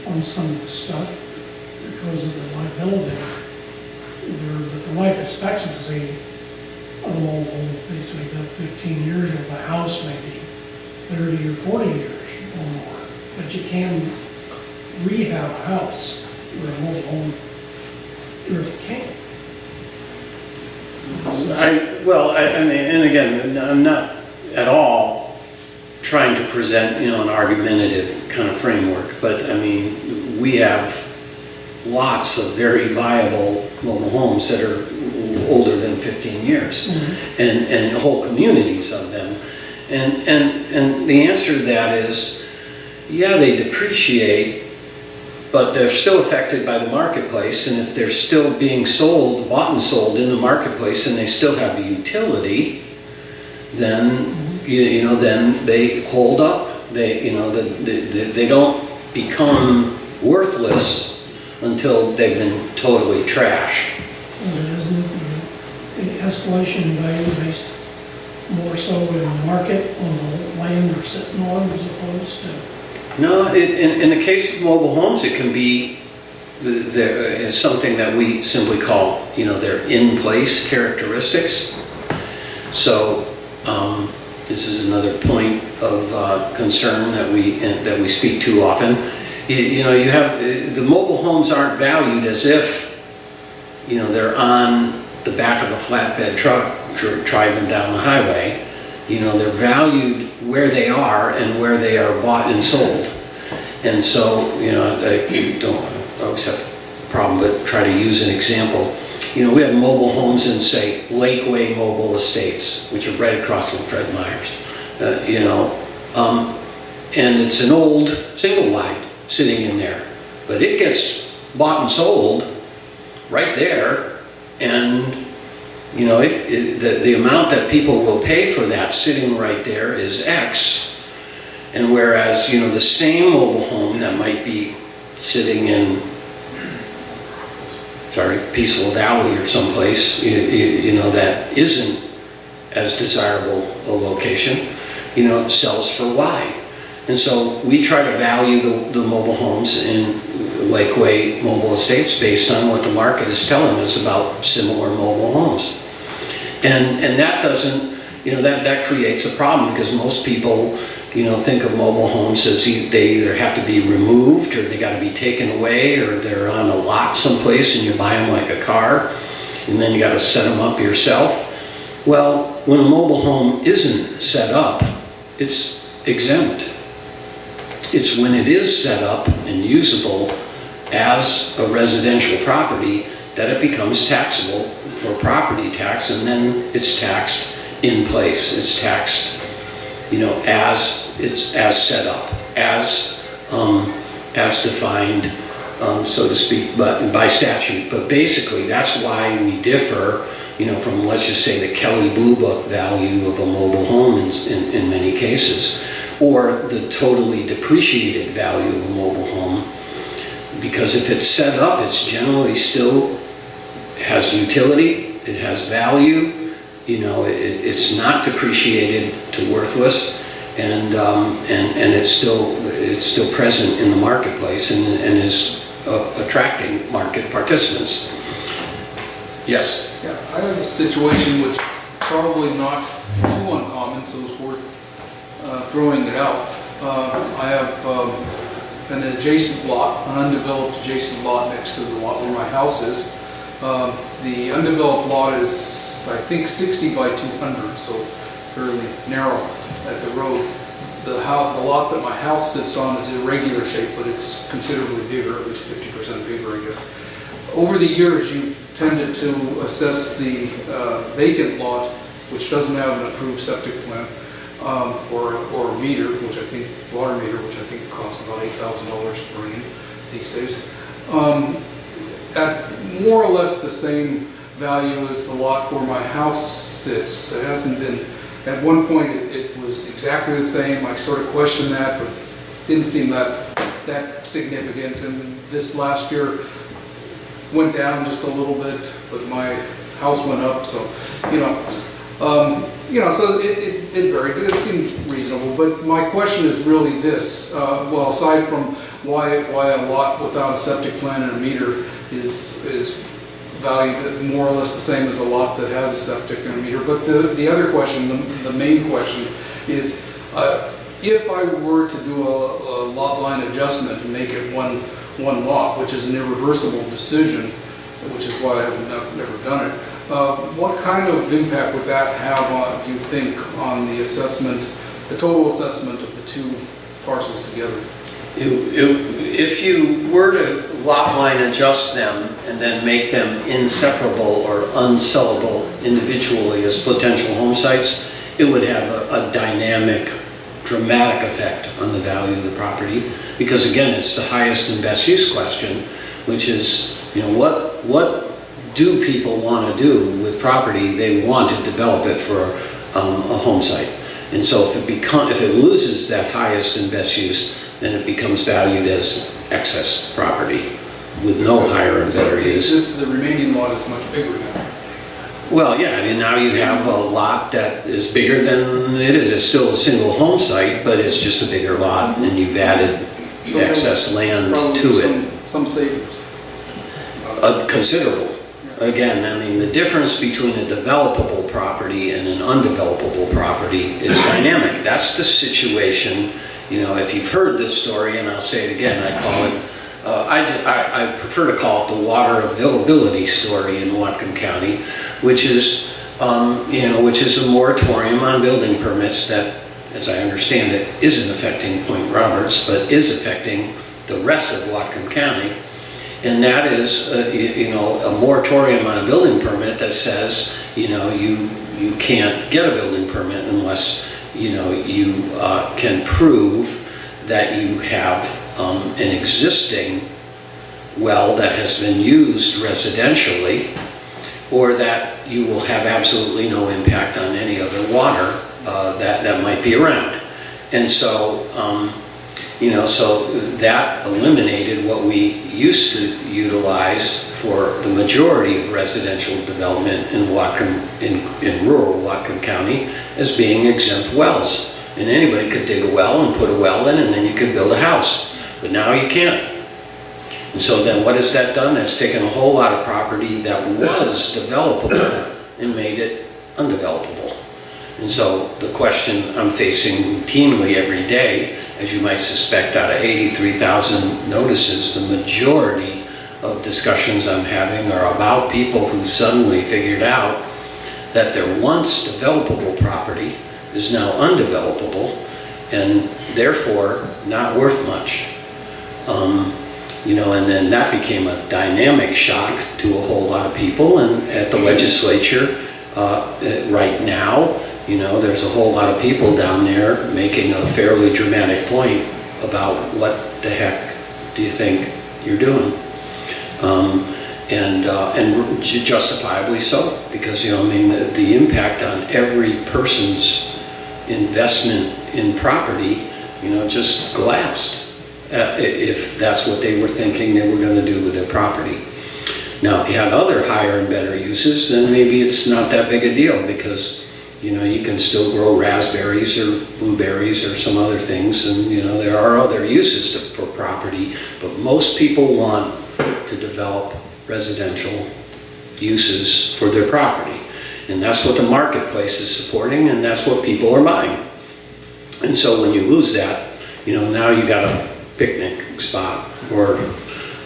on some of the stuff because of the liability. The life expectancy of a mobile home basically about 15 years, with a house maybe 30 or 40 years or more. But you can rehab a house where a mobile home really can't. And again, I'm not at all trying to present, an argumentative kind of framework, but I mean, we have lots of very viable mobile homes that are older than 15 years, and whole communities of them. And the answer to that is, yeah, they depreciate, but they're still affected by the marketplace, and if they're still being sold, bought and sold in the marketplace, and they still have the utility, then then they hold up. They don't become worthless until they've been totally trashed. Well, there isn't the escalation in value based more so in the market on the land they're sitting on as opposed to? No, in the case of mobile homes, it can be, there is something that we simply call, their in-place characteristics. So this is another point of concern that we speak to often. You have, the mobile homes aren't valued as if, they're on the back of a flatbed truck driving down the highway. They're valued where they are and where they are bought and sold. And so, I don't always have a problem, but try to use an example. We have mobile homes in, say, Lakeway Mobile Estates, which are right across from Fred Meyer's. And it's an old single wide sitting in there, but it gets bought and sold right there, and the amount that people will pay for that sitting right there is X. And whereas, the same mobile home that might be sitting in, Peaceful Valley or someplace, that isn't as desirable a location, sells for Y. And so we try to value the mobile homes in Lakeway Mobile Estates based on what the market is telling us about similar mobile homes. And that doesn't, that creates a problem, because most people, think of mobile homes as they either have to be removed, or they got to be taken away, or they're on a lot someplace and you buy them like a car, and then you got to set them up yourself. Well, when a mobile home isn't set up, it's exempt. It's when it is set up and usable as a residential property that it becomes taxable for property tax, and then it's taxed in place. It's taxed, as set up, as defined, so to speak, but by statute. But basically, that's why we differ, from, let's just say, the Kelly Blue Book value of a mobile home in many cases, or the totally depreciated value of a mobile home. Because if it's set up, it's generally still has utility, it has value, it's not depreciated to worthless, and it's still present in the marketplace and is attracting market participants. Yes? Yeah, I have a situation which probably not too uncommon, so it's worth throwing it out. I have an adjacent lot, an undeveloped adjacent lot next to the lot where my house is. The undeveloped lot is, I think, 60 by 200, so fairly narrow at the road. The lot that my house sits on is irregular shape, but it's considerably bigger, at least 50% bigger, I guess. Over the years, you've tended to assess the vacant lot, which doesn't have an approved septic plan, or a meter, which I think, water meter, which I think costs about $8,000 to bring in these days, at more or less the same value as the lot where my house sits. It hasn't been, at one point it was exactly the same. I sort of questioned that, but didn't seem that significant. And this last year went down just a little bit, but my house went up, so, so it varied. It seemed reasonable, but my question is really this. Well, aside from why a lot without a septic plan and a meter is valued more or less the same as a lot that has a septic and a meter. But the other question, the main question is, if I were to do a lot line adjustment and make it one lot, which is an irreversible decision, which is why I've never done it, what kind of impact would that have, do you think, on the assessment, the total assessment of the two parcels together? If you were to lot line adjust them and then make them inseparable or unsellable individually as potential home sites, it would have a dynamic, dramatic effect on the value of the property. Because again, it's the highest and best use question, which is, what do people want to do with property? They want to develop it for a home site. And so if it loses that highest and best use, then it becomes valued as excess property with no higher and better use. The remaining lot is much bigger now. Well, yeah, I mean, now you have a lot that is bigger than it is. It's still a single home site, but it's just a bigger lot, and you've added excess land Probably to it. some savings. Considerable. Again, I mean, the difference between a developable property and an undevelopable property is dynamic. That's the situation, you know, if you've heard this story, and I'll say it again, I call it, I prefer to call it the water availability story in Whatcom County, which is, which is a moratorium on building permits that, as I understand it, isn't affecting Point Roberts, but is affecting the rest of Whatcom County. And that is, a moratorium on a building permit that says, you can't get a building permit unless, you can prove that you have an existing well that has been used residentially, or that you will have absolutely no impact on any other water that might be around. And so, so that eliminated what we used to utilize for the majority of residential development in Whatcom, in rural Whatcom County, as being exempt wells. And anybody could dig a well and put a well in, and then you could build a house. But now you can't. And so then what has that done? It's taken a whole lot of property that was developable and made it undevelopable. And so the question I'm facing routinely every day, as you might suspect, out of 83,000 notices, the majority of discussions I'm having are about people who suddenly figured out that their once developable property is now undevelopable and therefore not worth much. And then that became a dynamic shock to a whole lot of people, and at the legislature right now, there's a whole lot of people down there making a fairly dramatic point about what the heck do you think you're doing? And justifiably so, because, the impact on every person's investment in property, just collapsed, if that's what they were thinking they were going to do with their property. Now, if you had other higher and better uses, then maybe it's not that big a deal, because you can still grow raspberries or blueberries or some other things, and there are other uses for property, but most people want to develop residential uses for their property, and that's what the marketplace is supporting, and that's what people are buying. And so when you lose that, now you got a picnic spot, or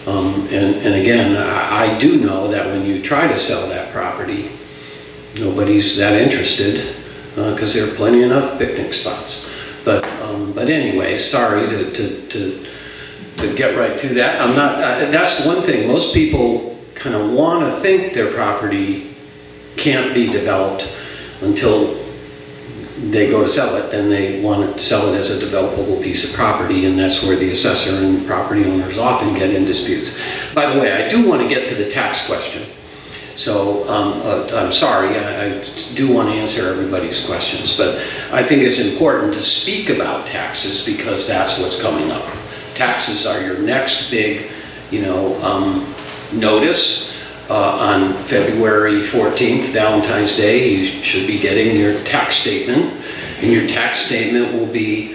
and again, I do know that when you try to sell that property, nobody's that interested, because there are plenty enough picnic spots. But anyway, sorry to get right to that. I'm not. That's one thing. Most people kind of want to think their property can't be developed until they go to sell it. Then they want to sell it as a developable piece of property, and that's where the assessor and property owners often get in disputes. By the way, I do want to get to the tax question. So I'm sorry, I do want to answer everybody's questions, but I think it's important to speak about taxes because that's what's coming up. Taxes are your next big, notice. On February 14th, Valentine's Day, you should be getting your tax statement, and your tax statement will be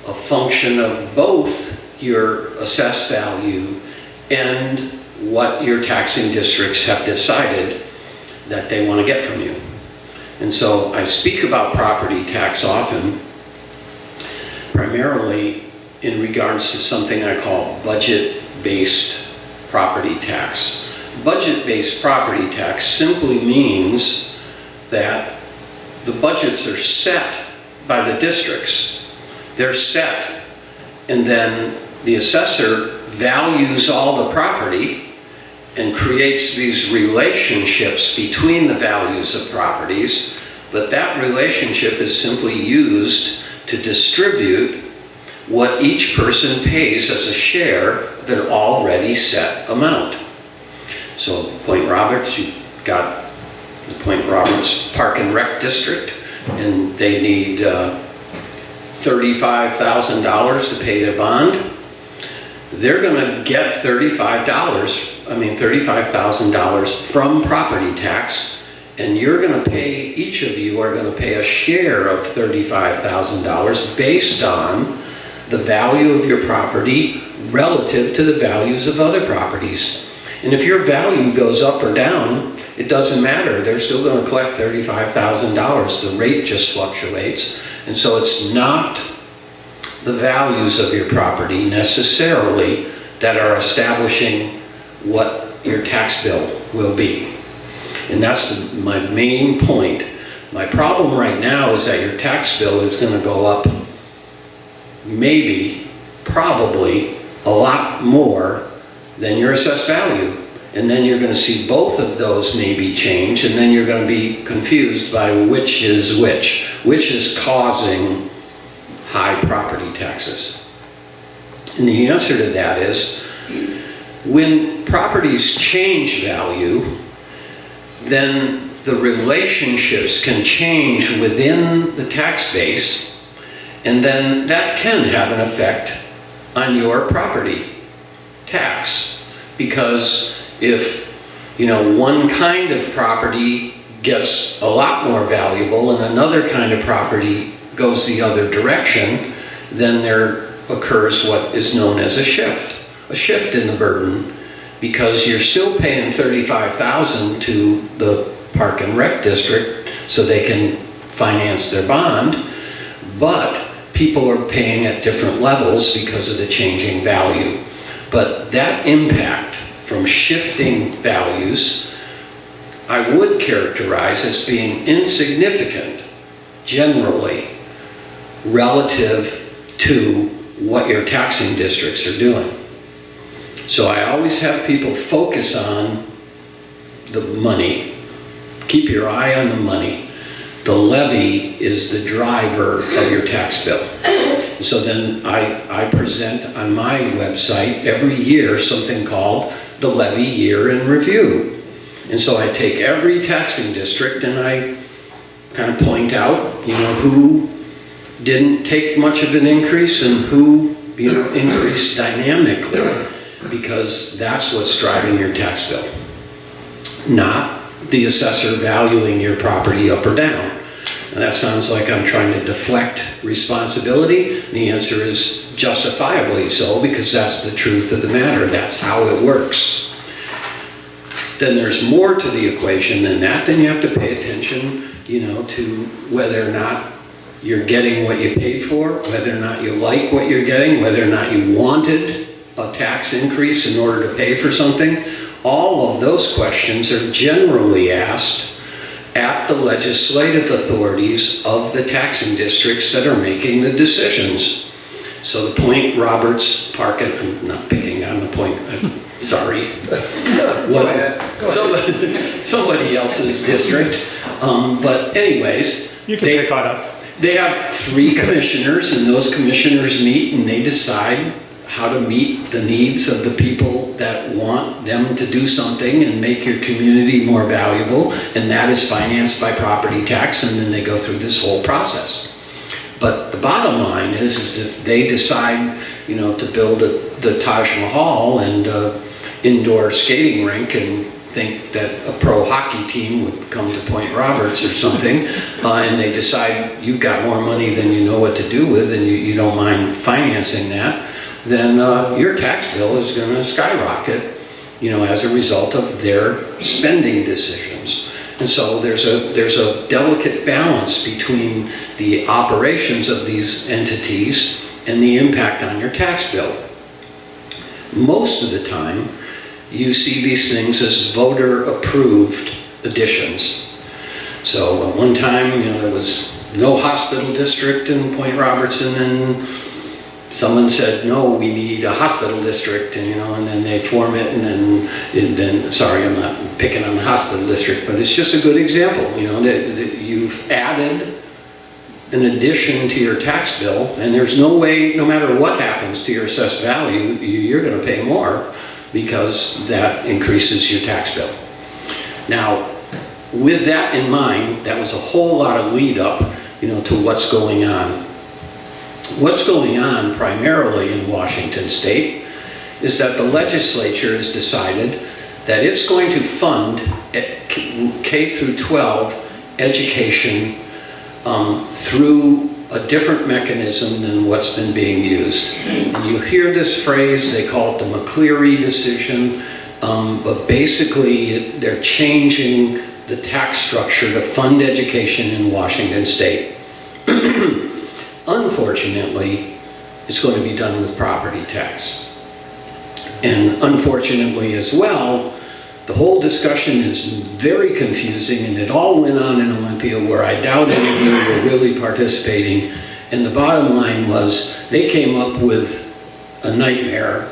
a function of both your assessed value and what your taxing districts have decided that they want to get from you. And so I speak about property tax often, primarily in regards to something I call budget-based property tax. Budget-based property tax simply means that the budgets are set by the districts. They're set, and then the assessor values all the property and creates these relationships between the values of properties, but that relationship is simply used to distribute what each person pays as a share of their already set amount. So Point Roberts, you've got the Point Roberts Park and Rec District, and they need $35,000 to pay their bond. They're going to get $35,000 from property tax, and you're gonna pay, each of you are gonna pay a share of $35,000 based on the value of your property relative to the values of other properties. And if your value goes up or down, it doesn't matter. They're still going to collect $35,000. The rate just fluctuates. And so it's not the values of your property necessarily that are establishing what your tax bill will be. And that's my main point. My problem right now is that your tax bill is going to go up maybe, probably, a lot more than your assessed value. And then you're going to see both of those maybe change, and then you're going to be confused by which is which is causing high property taxes. And the answer to that is, when properties change value, then the relationships can change within the tax base, and then that can have an effect on your property tax. Because if, one kind of property gets a lot more valuable and another kind of property goes the other direction, then there occurs what is known as a shift in the burden, because you're still paying $35,000 to the Park and Rec District so they can finance their bond, but people are paying at different levels because of the changing value. But that impact from shifting values, I would characterize as being insignificant, generally, relative to what your taxing districts are doing. So I always have people focus on the money. Keep your eye on the money. The levy is the driver of your tax bill. So then I present on my website every year something called the Levy Year in Review. And so I take every taxing district and I kind of point out, who didn't take much of an increase and who, increased dynamically, because that's what's driving your tax bill, not the assessor valuing your property up or down. And that sounds like I'm trying to deflect responsibility. And the answer is justifiably so, because that's the truth of the matter. That's how it works. Then there's more to the equation than that. Then you have to pay attention, to whether or not you're getting what you paid for, whether or not you like what you're getting, whether or not you wanted a tax increase in order to pay for something. All of those questions are generally asked at the legislative authorities of the taxing districts that are making the decisions. So the Point Roberts Park, I'm not picking on the Point, sorry. Somebody else's district. But anyways, You can pick on us. They have 3 commissioners, and those commissioners meet and they decide how to meet the needs of the people that want them to do something and make your community more valuable, and that is financed by property tax, and then they go through this whole process. But the bottom line is if they decide, to build the Taj Mahal and indoor skating rink and think that a pro hockey team would come to Point Roberts or something, and they decide you've got more money than you know what to do with and you don't mind financing that, then your tax bill is going to skyrocket, as a result of their spending decisions. And so there's a delicate balance between the operations of these entities and the impact on your tax bill. Most of the time, you see these things as voter-approved additions. So at one time, there was no hospital district in Point Robertson, and someone said, no, we need a hospital district, and then they form it, and then sorry, I'm not picking on the hospital district, but it's just a good example, that you've added an addition to your tax bill, and there's no way, no matter what happens to your assessed value, you're going to pay more because that increases your tax bill. Now, with that in mind, that was a whole lot of lead up, to what's going on. What's going on primarily in Washington State is that the legislature has decided that it's going to fund K through 12 education through a different mechanism than what's been being used. And you hear this phrase, they call it the McCleary decision, but basically they're changing the tax structure to fund education in Washington State. Unfortunately, it's going to be done with property tax. And unfortunately as well, the whole discussion is very confusing, and it all went on in Olympia, where I doubt any of you were really participating. And the bottom line was, they came up with a nightmare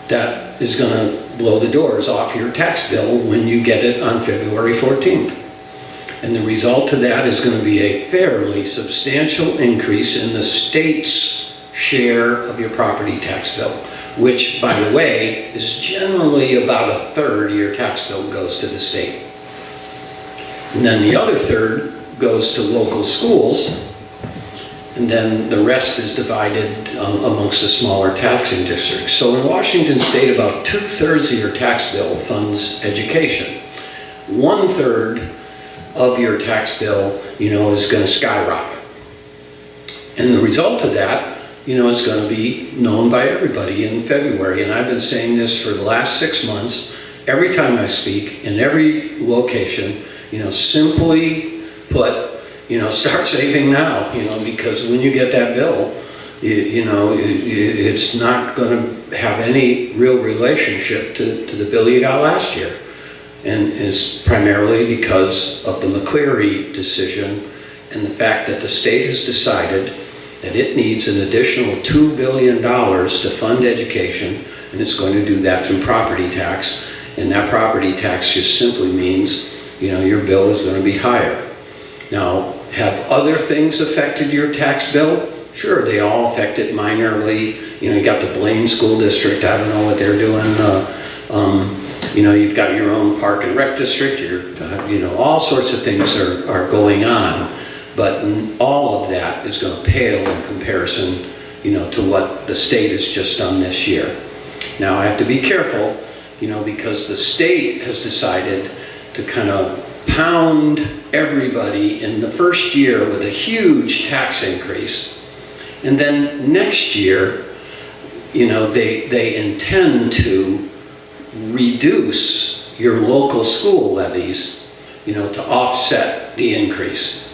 that is going to blow the doors off your tax bill when you get it on February 14th. And the result of that is going to be a fairly substantial increase in the state's share of your property tax bill, which, by the way, is generally about a third of your tax bill goes to the state. And then the other third goes to local schools, and then the rest is divided amongst the smaller taxing districts. So in Washington State, about 2/3 of your tax bill funds education. 1/3 of your tax bill, is going to skyrocket. And the result of that, is going to be known by everybody in February. And I've been saying this for the last 6 months, every time I speak, in every location, simply put, start saving now, because when you get that bill, it's not going to have any real relationship to the bill you got last year. And it's primarily because of the McCleary decision and the fact that the state has decided that it needs an additional $2 billion to fund education, and it's going to do that through property tax. And that property tax just simply means, your bill is going to be higher. Now, have other things affected your tax bill? Sure, they all affect it minorly. You got the Blaine School District, I don't know what they're doing. You've got your own park and rec district, all sorts of things are going on. But all of that is going to pale in comparison, to what the state has just done this year. Now, I have to be careful, because the state has decided to kind of pound everybody in the first year with a huge tax increase. And then next year, they intend to reduce your local school levies, to offset the increase.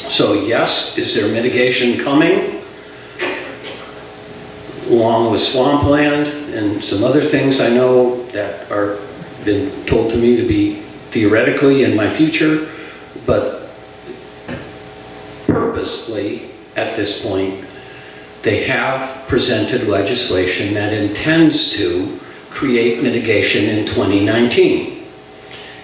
So yes, is there mitigation coming? Along with swampland and some other things I know that are been told to me to be theoretically in my future, but purposely at this point, they have presented legislation that intends to create mitigation in 2019.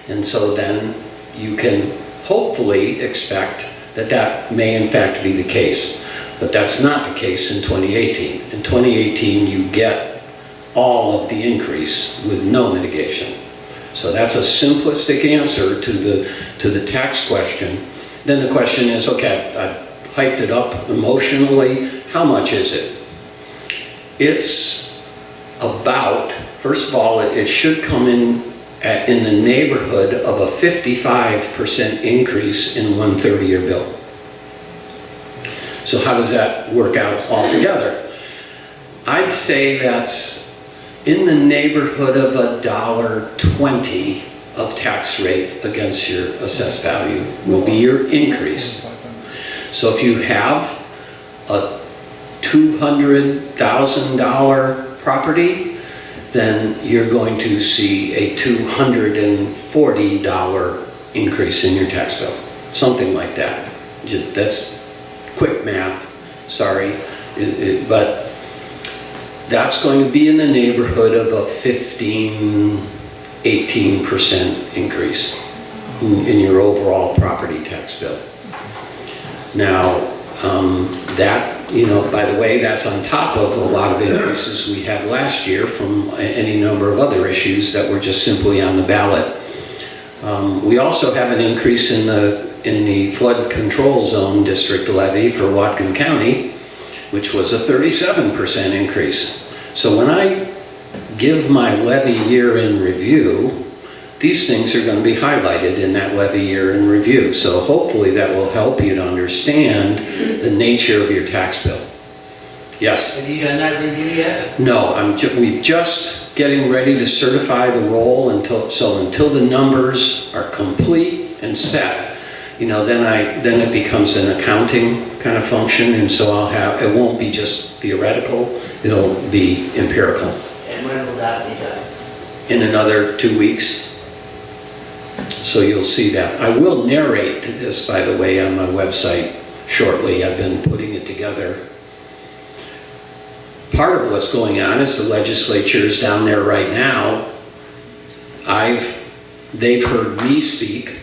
And so then you can hopefully expect that may in fact be the case. But that's not the case in 2018. In 2018, you get all of the increase with no mitigation. So that's a simplistic answer to the tax question. Then the question is, okay, I hyped it up emotionally, how much is it? It's about, first of all, it should come in the neighborhood of a 55% increase in 1/3 of your bill. So how does that work out altogether? I'd say that's in the neighborhood of $1.20 of tax rate against your assessed value will be your increase. So if you have a $200,000 property, then you're going to see a $240 increase in your tax bill. Something like that. That's quick math, sorry. But that's going to be in the neighborhood of a 18% increase in your overall property tax bill. Now, that, by the way, that's on top of a lot of increases we had last year from any number of other issues that were just simply on the ballot. We also have an increase in the flood control zone district levy for Whatcom County, which was a 37% increase. So when I give my levy year in review, these things are going to be highlighted in that levy year in review. So hopefully that will help you to understand the nature of your tax bill. Yes? Have you done that review yet? No, we're just getting ready to certify the roll until the numbers are complete and set, then it becomes an accounting kind of function, and so it won't be just theoretical, it'll be empirical. And when will that be done? In another 2 weeks. So you'll see that. I will narrate this, by the way, on my website shortly. I've been putting it together. Part of what's going on is the legislature is down there right now. They've heard me speak,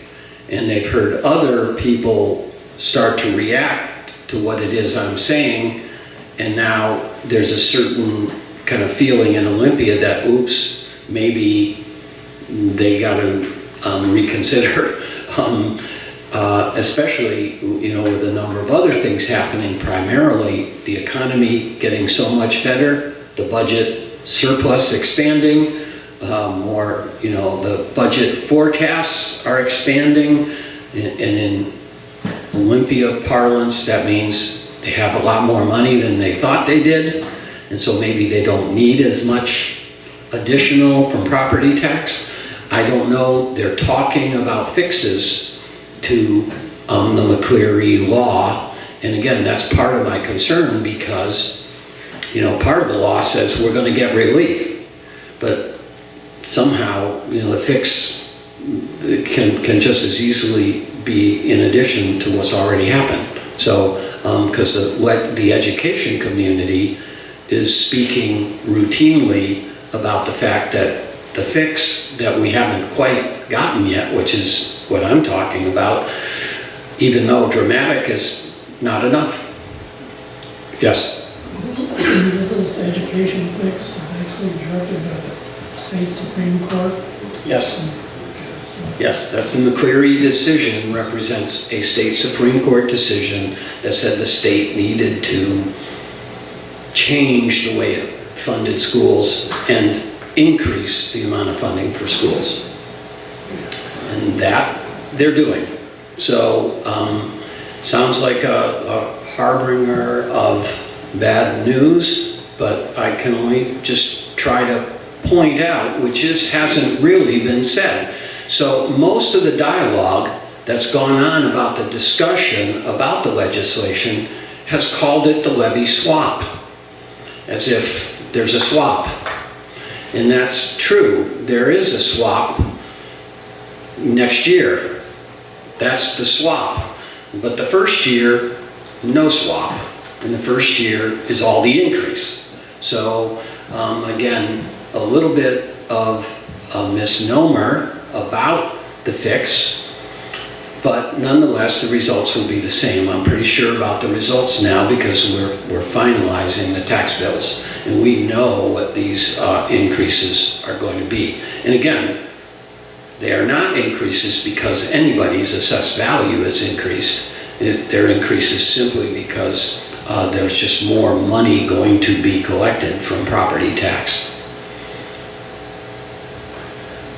and they've heard other people start to react to what it is I'm saying, and now there's a certain kind of feeling in Olympia that, oops, maybe they got to reconsider, especially, with a number of other things happening, primarily the economy getting so much better, the budget surplus expanding, the budget forecasts are expanding, and in Olympia parlance, that means they have a lot more money than they thought they did, and so maybe they don't need as much additional from property tax. I don't know. They're talking about fixes to the McCleary law, and again, that's part of my concern because, part of the law says we're going to get relief, but somehow, the fix can just as easily be in addition to what's already happened. So, because the education community is speaking routinely about the fact that the fix that we haven't quite gotten yet, which is what I'm talking about, even though dramatic is not enough. Yes? This is education fix, basically directed by the state Supreme Court. Yes. Yes, that's the McCleary decision, represents a state Supreme Court decision that said the state needed to change the way it funded schools and increase the amount of funding for schools. And that they're doing. So, sounds like a harbinger of bad news, but I can only just try to point out, which hasn't really been said. So most of the dialogue that's gone on about the discussion about the legislation has called it the Levy Swap, as if there's a swap. And that's true. There is a swap next year. That's the swap. But the first year, no swap. And the first year is all the increase. So again, a little bit of a misnomer about the fix, but nonetheless the results will be the same. I'm pretty sure about the results now because we're finalizing the tax bills and we know what these increases are going to be. And again, they are not increases because anybody's assessed value is increased. They're increases simply because there's just more money going to be collected from property tax.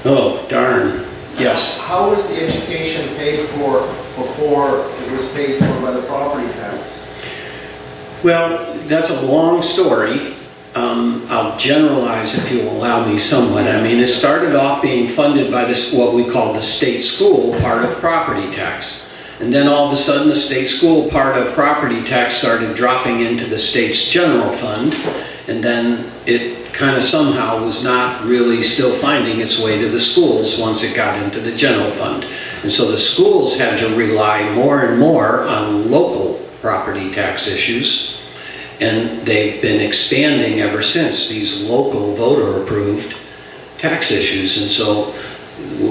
Oh, darn. Yes. How was the education paid for before it was paid for by the property tax? Well, that's a long story. I'll generalize if you'll allow me somewhat. I mean, it started off being funded by this, what we call the state school part of property tax. And then all of a sudden the state school part of property tax started dropping into the state's general fund. And then it kind of somehow was not really still finding its way to the schools once it got into the general fund. And so the schools had to rely more and more on local property tax issues. And they've been expanding ever since, these local voter-approved tax issues. And so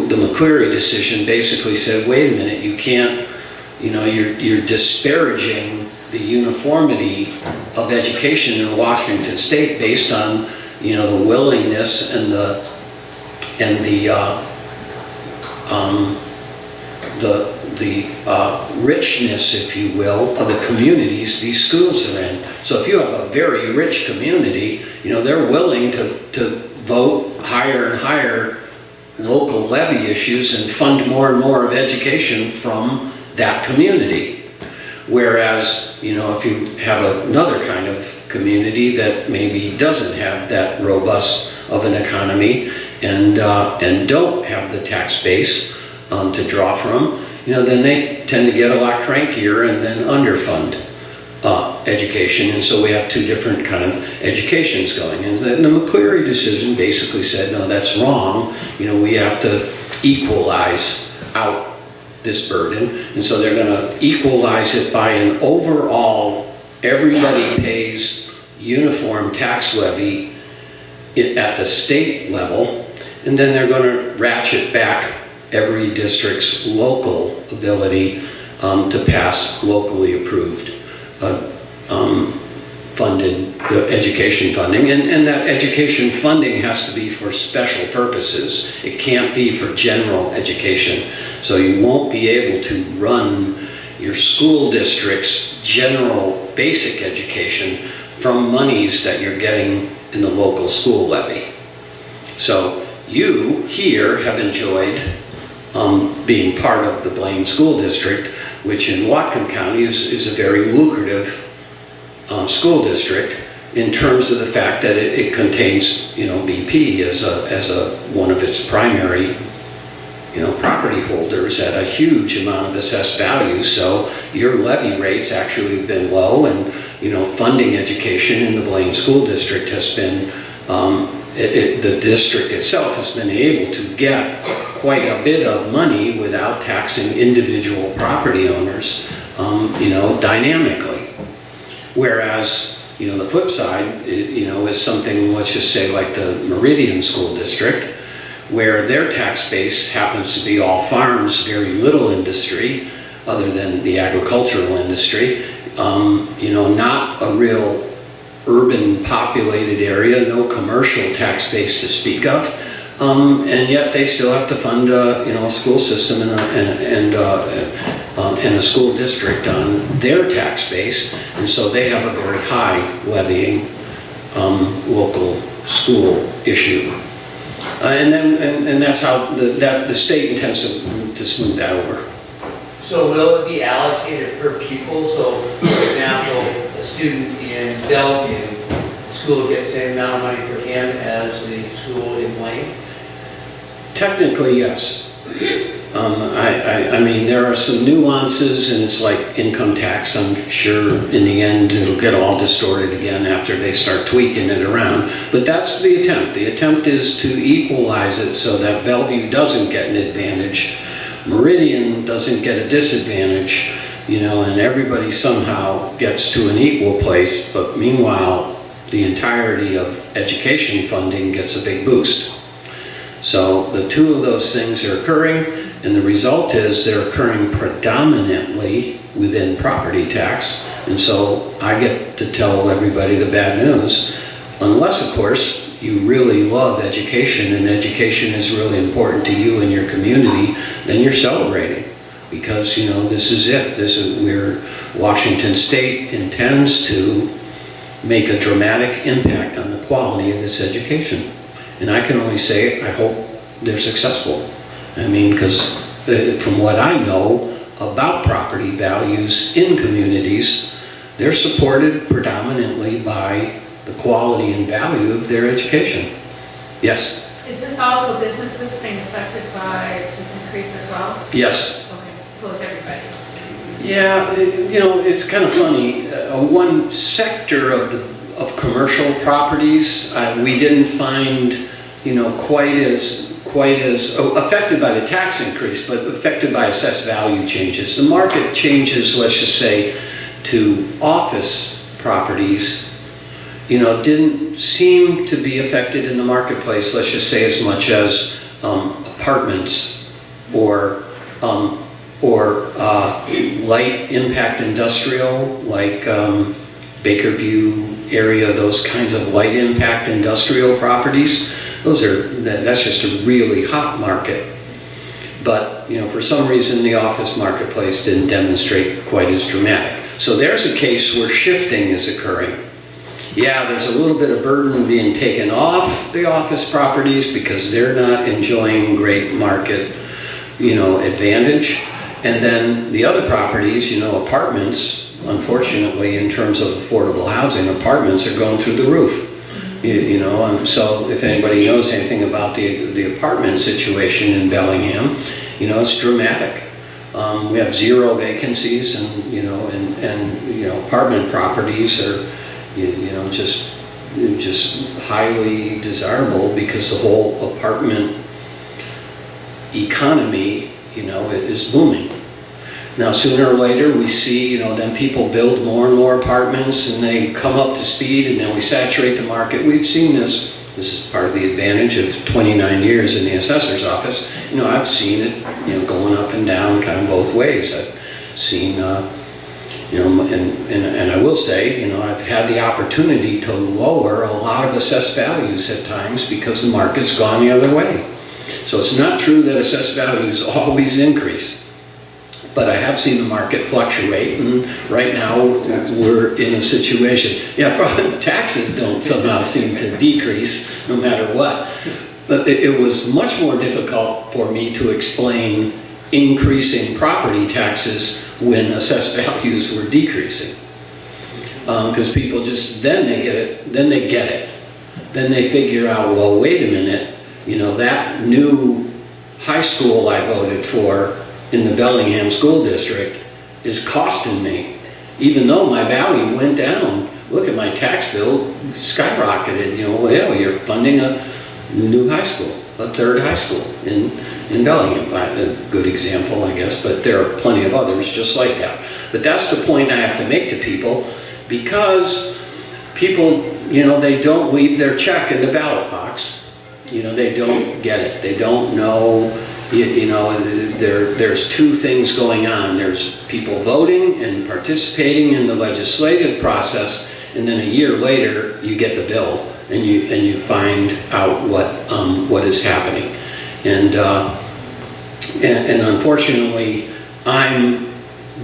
the McCleary decision basically said, wait a minute, you can't, you're disparaging the uniformity of education in Washington State based on, the willingness and the richness, if you will, of the communities these schools are in. So if you have a very rich community, they're willing to vote higher and higher local levy issues and fund more and more of education from that community. Whereas, you know, if you have another kind of community that maybe doesn't have that robust of an economy and don't have the tax base to draw from, you know, then they tend to get a lot crankier and then underfund education. And so we have two different kind of educations going. And the McCleary decision basically said, no, that's wrong. You know, we have to equalize out this burden. And so they're going to equalize it by an overall, everybody pays uniform tax levy at the state level. And then they're going to ratchet back every district's local ability to pass locally approved funded education funding, and that education funding has to be for special purposes. It can't be for general education. So you won't be able to run your school district's general basic education from monies that you're getting in the local school levy. So you here have enjoyed being part of the Blaine School District, which in Whatcom County is a very lucrative school district in terms of the fact that it contains, you know, BP as one of its primary, you know, property holders at a huge amount of assessed value. So your levy rates actually have been low, and, you know, funding education in the Blaine School District has been, the district itself has been able to get quite a bit of money without taxing individual property owners, you know, dynamically. Whereas, you know, the flip side, you know, is something, let's just say like the Meridian School District, where their tax base happens to be all farms, very little industry, other than the agricultural industry, you know, not a real urban populated area, no commercial tax base to speak of, and yet they still have to fund, you know, a school system and a school district on their tax base, and so they have a very high levying local school issue, and that's how the state intends to smooth that over. So will it be allocated per pupil? So, for example, a student in Bellevue, the school gets the same amount of money for him as the school in Blaine? Technically, yes. I mean, there are some nuances, and it's like income tax. I'm sure in the end it'll get all distorted again after they start tweaking it around. But that's the attempt. The attempt is to equalize it so that Bellevue doesn't get an advantage, Meridian doesn't get a disadvantage, you know, and everybody somehow gets to an equal place. But meanwhile, the entirety of education funding gets a big boost. So the two of those things are occurring, and the result is they're occurring predominantly within property tax. And so I get to tell everybody the bad news, unless, of course, you really love education and education is really important to you and your community, then you're celebrating. Because, you know, this is it. This is where Washington State intends to make a dramatic impact on the quality of this education. And I can only say, I hope they're successful. I mean, because from what I know about property values in communities, they're supported predominantly by the quality and value of their education. Yes? Is this also businesses being affected by this increase as well? Yes. Okay, so is everybody? Yeah, you know, it's kind of funny. One sector of commercial properties, we didn't find, you know, quite as affected by the tax increase, but affected by assessed value changes. The market changes, let's just say, to office properties, you know, didn't seem to be affected in the marketplace, let's just say, as much as apartments or light impact industrial, like Bakerview area, those kinds of light impact industrial properties. That's just a really hot market. But, you know, for some reason the office marketplace didn't demonstrate quite as dramatic. So there's a case where shifting is occurring. yeah, there's a little bit of burden being taken off the office properties because they're not enjoying great market, advantage. And then the other properties, apartments, unfortunately, in terms of affordable housing, apartments are going through the roof. So if anybody knows anything about the apartment situation in Bellingham, it's dramatic. We have 0 vacancies, and apartment properties are, just highly desirable because the whole apartment economy, is booming. Now, sooner or later, we see, then people build more and more apartments, and they come up to speed, and then we saturate the market. We've seen this. This is part of the advantage of 29 years in the assessor's office. I've seen it, going up and down, kind of both ways. I've seen, and I will say, I've had the opportunity to lower a lot of assessed values at times because the market's gone the other way. So it's not true that assessed values always increase. But I have seen the market fluctuate, and right now we're in a situation. Yeah, probably taxes don't somehow seem to decrease no matter what. But it was much more difficult for me to explain increasing property taxes when assessed values were decreasing. Because people just, then they get it. Then they figure out, well, wait a minute, that new high school I voted for in the Bellingham School District is costing me, even though my value went down. Look at my tax bill skyrocketed. You're funding a new high school, a 3rd high school in Bellingham. A good example, I guess, but there are plenty of others just like that. But that's the point I have to make to people, because people, they don't leave their check in the ballot box. They don't get it. They don't know. There's 2 things going on. There's people voting and participating in the legislative process, and then a year later you get the bill and you find out what is happening. And unfortunately, I'm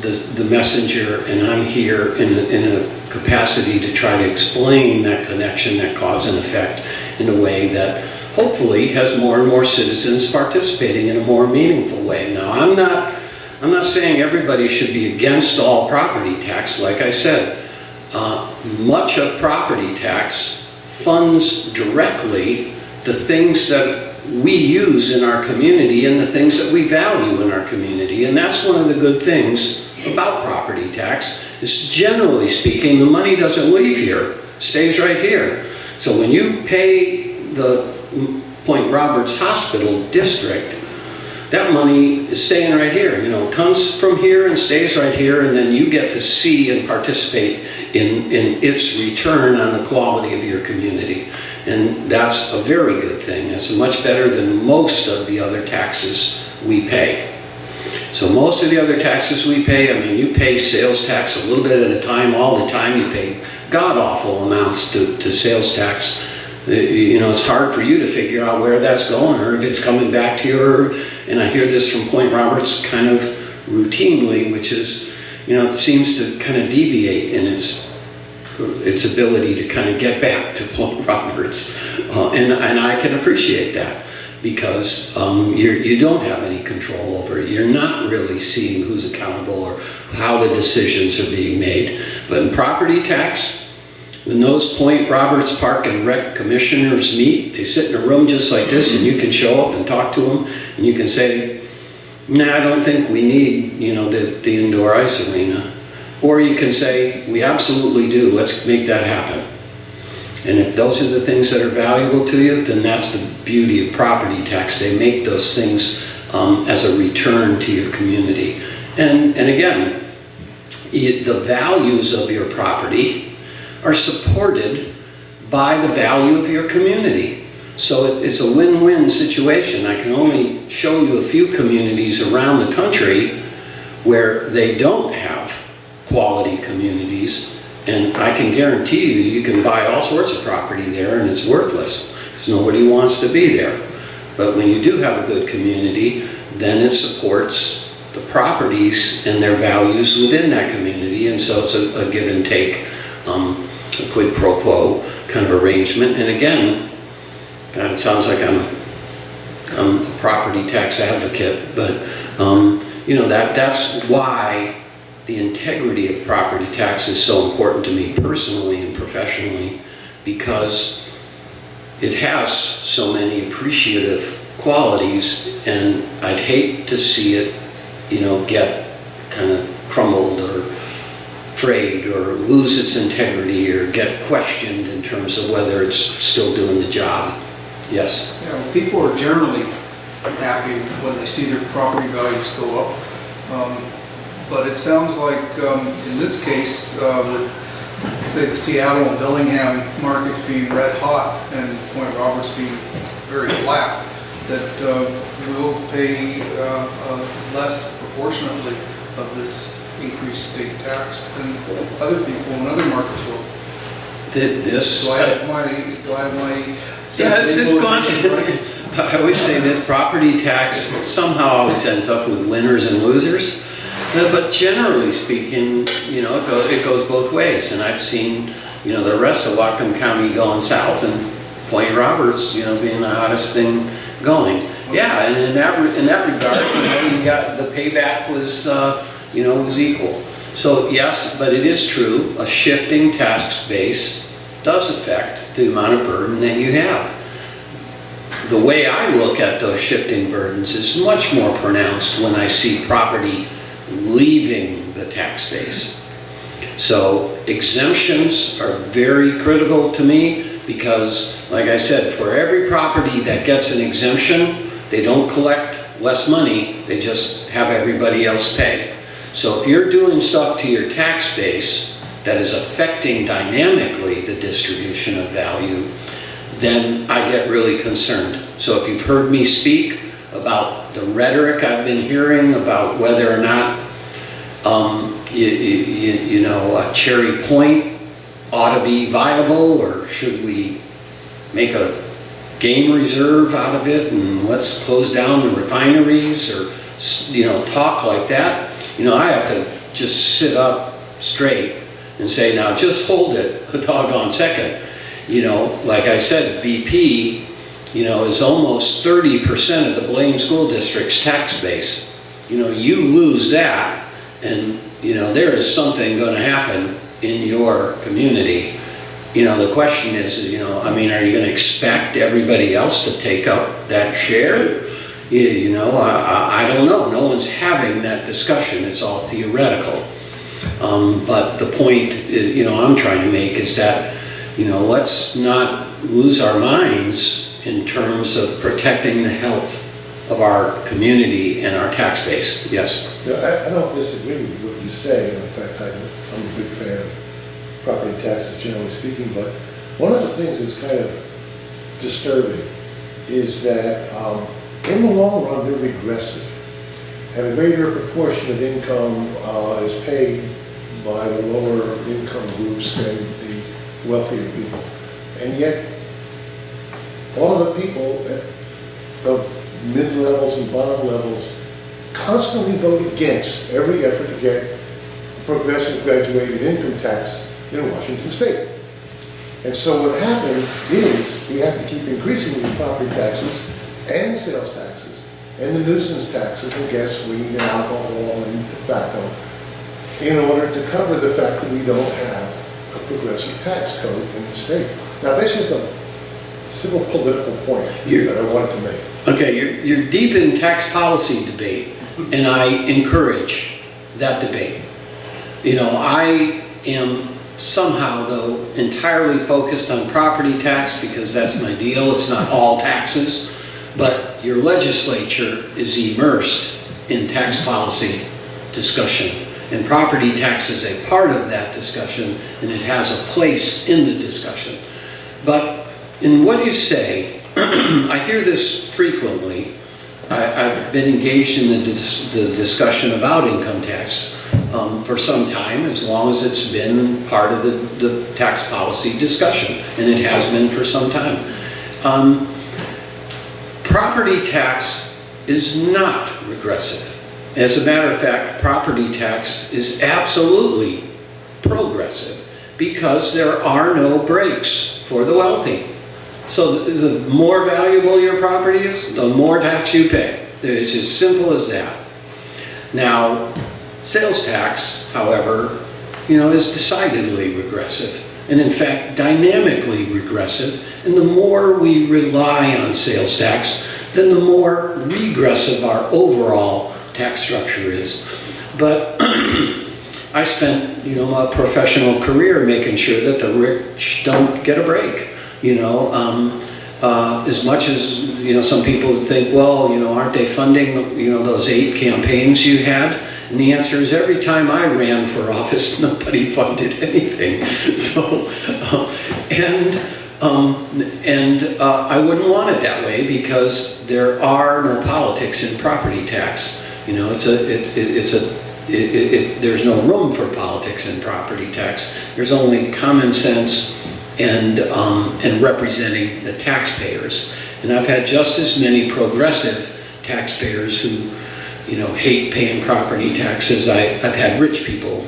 the messenger, and I'm here in a capacity to try to explain that connection, that cause and effect, in a way that hopefully has more and more citizens participating in a more meaningful way. Now, I'm not saying everybody should be against all property tax. Like I said, much of property tax funds directly the things that we use in our community and the things that we value in our community. And that's one of the good things about property tax, is generally speaking, the money doesn't leave here, stays right here. So when you pay the Point Roberts Hospital District, that money is staying right here. It comes from here and stays right here, and then you get to see and participate in its return on the quality of your community. And that's a very good thing. It's much better than most of the other taxes we pay. So most of the other taxes we pay, you pay sales tax a little bit at a time, all the time. You pay god-awful amounts to sales tax. It's hard for you to figure out where that's going, or if it's coming back to you. And I hear this from Point Roberts kind of routinely, which is, it seems to kind of deviate in its ability to kind of get back to Point Roberts. And I can appreciate that, because you don't have any control over it. You're not really seeing who's accountable or how the decisions are being made. But in property tax, when those Point Roberts Park and Rec commissioners meet, they sit in a room just like this, and you can show up and talk to them, and you can say, nah, I don't think we need, the indoor ice arena. Or you can say, we absolutely do, let's make that happen. And if those are the things that are valuable to you, then that's the beauty of property tax. They make those things as a return to your community. And again, the values of your property are supported by the value of your community. So it's a win-win situation. I can only show you a few communities around the country where they don't have quality communities, and I can guarantee you can buy all sorts of property there and it's worthless, because nobody wants to be there. But when you do have a good community, then it supports the properties and their values within that community, and so it's a give and take. a quid pro quo kind of arrangement. And again, God, it sounds like I'm a property tax advocate, but you know, that's why the integrity of property tax is so important to me personally and professionally, because it has so many appreciative qualities, and I'd hate to see it, you know, get kind of crumbled or frayed or lose its integrity or get questioned in terms of whether it's still doing the job. Yes? You know, people are generally happy when they see their property values go up. But it sounds like in this case, with say the Seattle and Bellingham markets being red hot and Point Roberts being very flat, that we'll pay less proportionately of this increased state tax than other people in other markets will. Do I have my Yeah, it's gone. I always say this, property tax somehow always ends up with winners and losers. But generally speaking, you know, it goes both ways. And I've seen, you know, the rest of Whatcom County going south and Point Roberts, you know, being the hottest thing going. Yeah, and in that regard, you know, you got the payback was, you know, was equal. So yes, but it is true, a shifting tax base does affect the amount of burden that you have. The way I look at those shifting burdens is much more pronounced when I see property leaving the tax base. So exemptions are very critical to me because, like I said, for every property that gets an exemption, they don't collect less money, they just have everybody else pay. So if you're doing stuff to your tax base that is affecting dynamically the distribution of value, then I get really concerned. So if you've heard me speak about the rhetoric I've been hearing about whether or not you know, a Cherry Point ought to be viable, or should we make a game reserve out of it and let's close down the refineries, or, you know, talk like that, you know, I have to just sit up straight and say, now just hold it a doggone second. You know, like I said, BP, you know, is almost 30% of the Blaine School District's tax base. You know, you lose that, and, you know, there is something going to happen in your community. You know, the question is, you know, I mean, are you going to expect everybody else to take up that share? You know, I don't know. No one's having that discussion. It's all theoretical. But the point, you know, I'm trying to make is that, you know, let's not lose our minds in terms of protecting the health of our community and our tax base. Yes? No, I don't disagree with what you say. In fact, I'm a big fan of property taxes, generally speaking, but one of the things that's kind of disturbing is that in the long run, they're regressive. And a greater proportion of income is paid by the lower income groups than the wealthier people. And yet, all of the people at the mid-levels and bottom levels constantly vote against every effort to get progressive graduated income tax in Washington State. And so what happens is we have to keep increasing these property taxes and sales taxes and the nuisance taxes and gasoline and alcohol and tobacco in order to cover the fact that we don't have a progressive tax code in the state. Now, that's just a civil political point that I wanted to make. Okay, you're deep in tax policy debate, and I encourage that debate. You know, I am somehow, though, entirely focused on property tax because that's my deal. It's not all taxes, but your legislature is immersed in tax policy discussion, and property tax is a part of that discussion, and it has a place in the discussion. But in what you say, I hear this frequently. I've been engaged in the discussion about income tax for some time, as long as it's been part of the tax policy discussion, and it has been for some time. Property tax is not regressive. As a matter of fact, property tax is absolutely progressive, because there are no breaks for the wealthy. So the more valuable your property is, the more tax you pay. It's as simple as that. Now, sales tax, however, is decidedly regressive, and in fact, dynamically regressive. And the more we rely on sales tax, then the more regressive our overall tax structure is. But I spent, a professional career making sure that the rich don't get a break. As much as, some people would think, well, aren't they funding, those 8 campaigns you had? And the answer is every time I ran for office, nobody funded anything. So, I wouldn't want it that way because there are no politics in property tax. There's no room for politics in property tax. There's only common sense and representing the taxpayers. And I've had just as many progressive taxpayers who, hate paying property taxes. I've had rich people,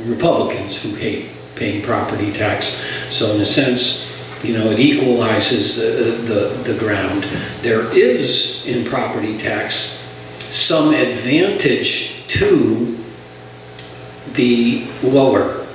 Republicans, who hate paying property tax. So in a sense, it equalizes the ground. There is in property tax some advantage to the lower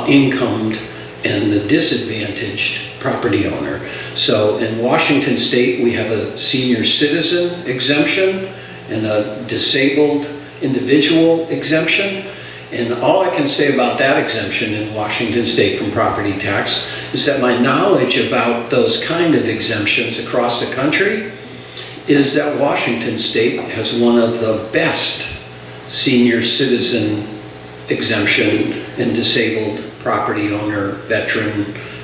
incomed and the disadvantaged property owner. So in Washington State, we have a senior citizen exemption and a disabled individual exemption. And all I can say about that exemption in Washington State from property tax is that my knowledge about those kind of exemptions across the country is that Washington State has one of the best senior citizen exemption and disabled property owner,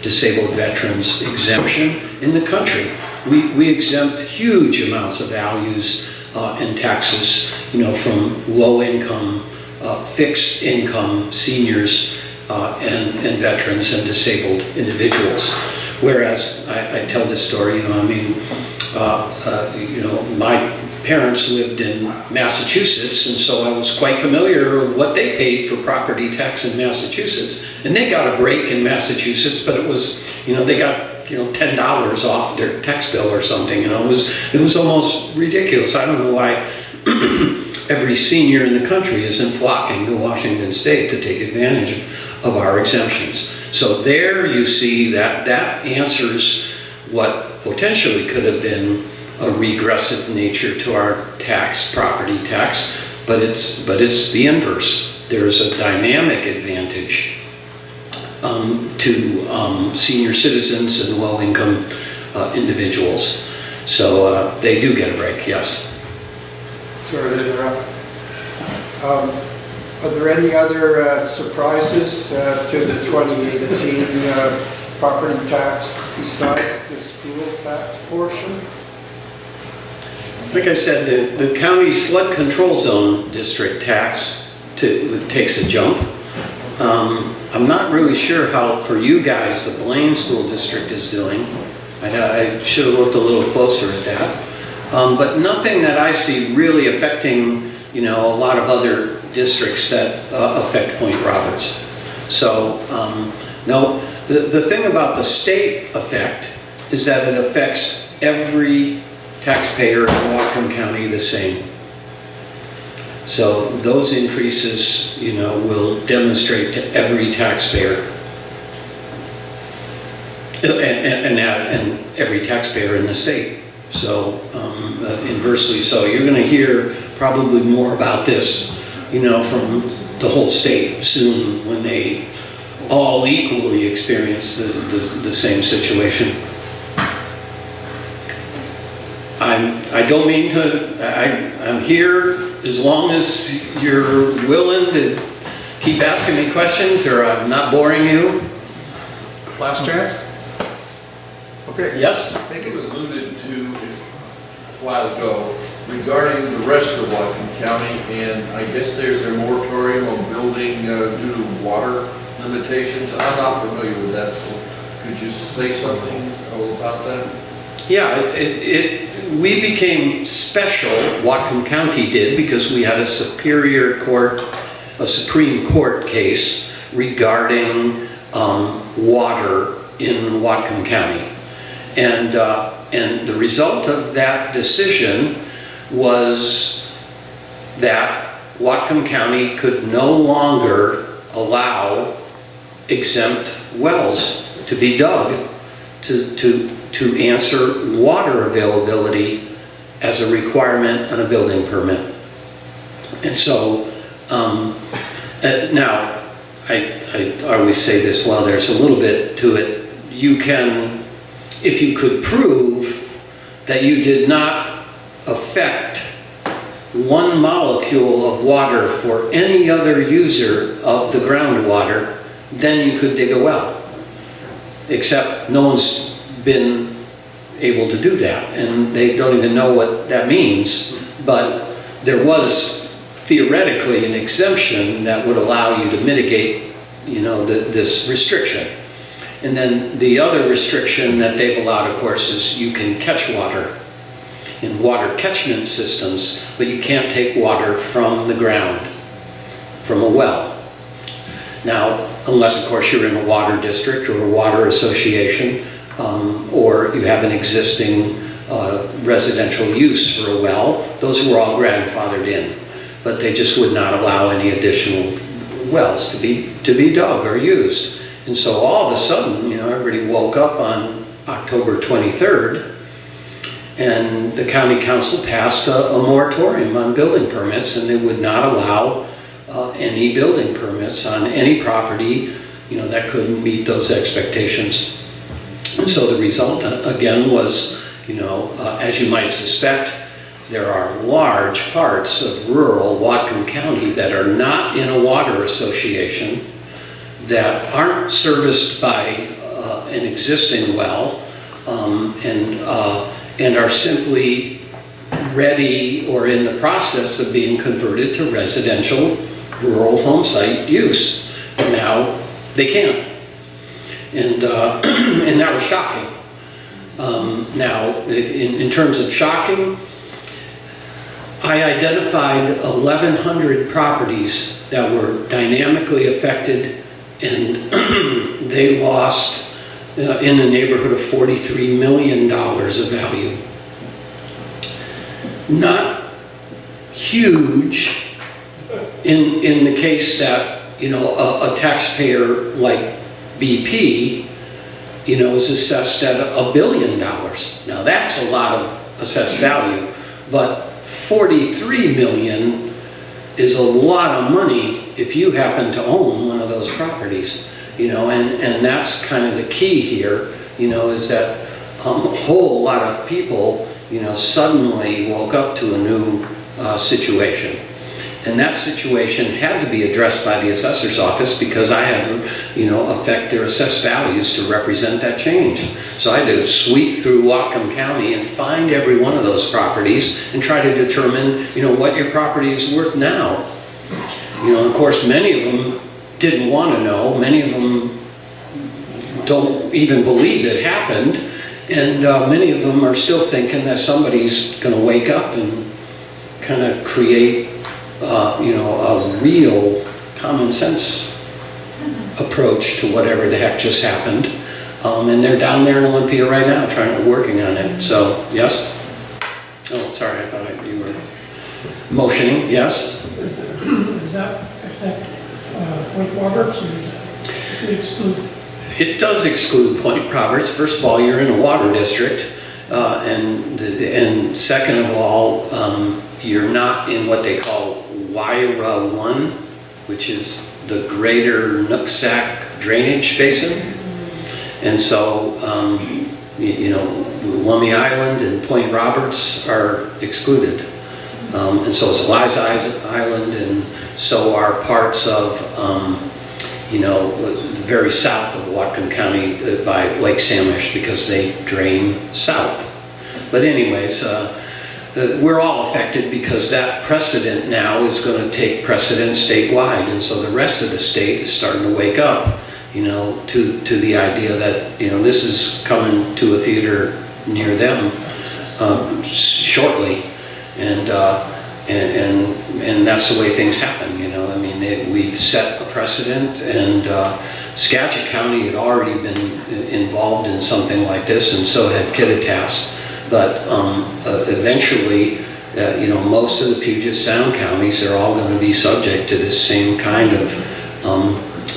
disabled veterans exemption in the country. We exempt huge amounts of values and taxes, from low income, fixed income seniors and veterans and disabled individuals. Whereas I tell this story, my parents lived in Massachusetts, and so I was quite familiar with what they paid for property tax in Massachusetts. And they got a break in Massachusetts, but it was, they got, $10 off their tax bill or something. It was almost ridiculous. I don't know why every senior in the country isn't flocking to Washington State to take advantage of our exemptions. So there you see that answers what potentially could have been a regressive nature to our tax, property tax, but it's the inverse. There's a dynamic advantage to senior citizens and low-income individuals. So they do get a break, yes. Sorry to interrupt. Are there any other surprises to the 2018 property tax besides the school tax portion? Like I said, the county's flood control zone district tax takes a jump. I'm not really sure how, for you guys, the Blaine School District is doing. I should have looked a little closer at that. But nothing that I see really affecting, a lot of other districts that affect Point Roberts. So, no, the thing about the state effect is that it affects every taxpayer in Whatcom County the same. So those increases, will demonstrate to every taxpayer and every taxpayer in the state. So inversely, so you're going to hear probably more about this, from the whole state soon when they all equally experience the same situation. I don't mean to, I'm here as long as you're willing to keep asking me questions or I'm not boring you. Last chance? Okay. Yes? I think it was alluded to a while ago regarding the rest of Whatcom County, and I guess there's a moratorium on building due to water limitations. I'm not familiar with that, so could you say something about that? Yeah, we became special, Whatcom County did, because we had a Supreme Court case regarding water in Whatcom County. And the result of that decision was that Whatcom County could no longer allow exempt wells to be dug to answer water availability as a requirement on a building permit. And so now I always say this, while there's a little bit to it, you can, if you could prove that you did not affect one molecule of water for any other user of the groundwater, then you could dig a well. Except no one's been able to do that, and they don't even know what that means. But there was theoretically an exemption that would allow you to mitigate, this restriction. And then the other restriction that they've allowed, of course, is you can catch water in water catchment systems, but you can't take water from the ground, from a well. Now, unless, of course, you're in a water district or a water association, or you have an existing residential use for a well, those were all grandfathered in. But they just would not allow any additional wells to be dug or used. And so all of a sudden, everybody woke up on October 23rd, and the county council passed a moratorium on building permits, and they would not allow any building permits on any property, that couldn't meet those expectations. And so the result, again, was, as you might suspect, there are large parts of rural Whatcom County that are not in a water association, that aren't serviced by an existing well, and are simply ready or in the process of being converted to residential rural home site use. And now they can't. And that was shocking. Now, in terms of shocking, I identified 1,100 properties that were dynamically affected, and they lost in the neighborhood of $43 million of value. Not huge in the case that, a taxpayer like BP, is assessed at $1 billion. Now that's a lot of assessed value, but 43 million is a lot of money if you happen to own one of those properties, and that's kind of the key here, is that a whole lot of people, suddenly woke up to a new situation. And that situation had to be addressed by the assessor's office, because I had to, affect their assessed values to represent that change. So I had to sweep through Whatcom County and find every one of those properties and try to determine, what your property is worth now. Of course, many of them didn't want to know. Many of them don't even believe it happened. And many of them are still thinking that somebody's going to wake up and kind of create a real common sense approach to whatever the heck just happened. And they're down there in Olympia right now working on it. So, yes? Oh, sorry, I thought you were motioning. Yes? Does that affect Point Roberts, or does it exclude? It does exclude Point Roberts. First of all, you're in a water district. And second of all, you're not in what they call WIRA 1, which is the Greater Nooksack Drainage Basin. And so, Lummi Island and Point Roberts are excluded. And so is Eliza Island, and so are parts of, the very south of Whatcom County by Lake Samish, because they drain south. But anyways, we're all affected, because that precedent now is going to take precedent statewide, and so the rest of the state is starting to wake up, to the idea that, this is coming to a theater near them shortly, and that's the way things happen. we've set a precedent, and Skagit County had already been involved in something like this, and so had Kittitas. But eventually, most of the Puget Sound counties are all going to be subject to this same kind of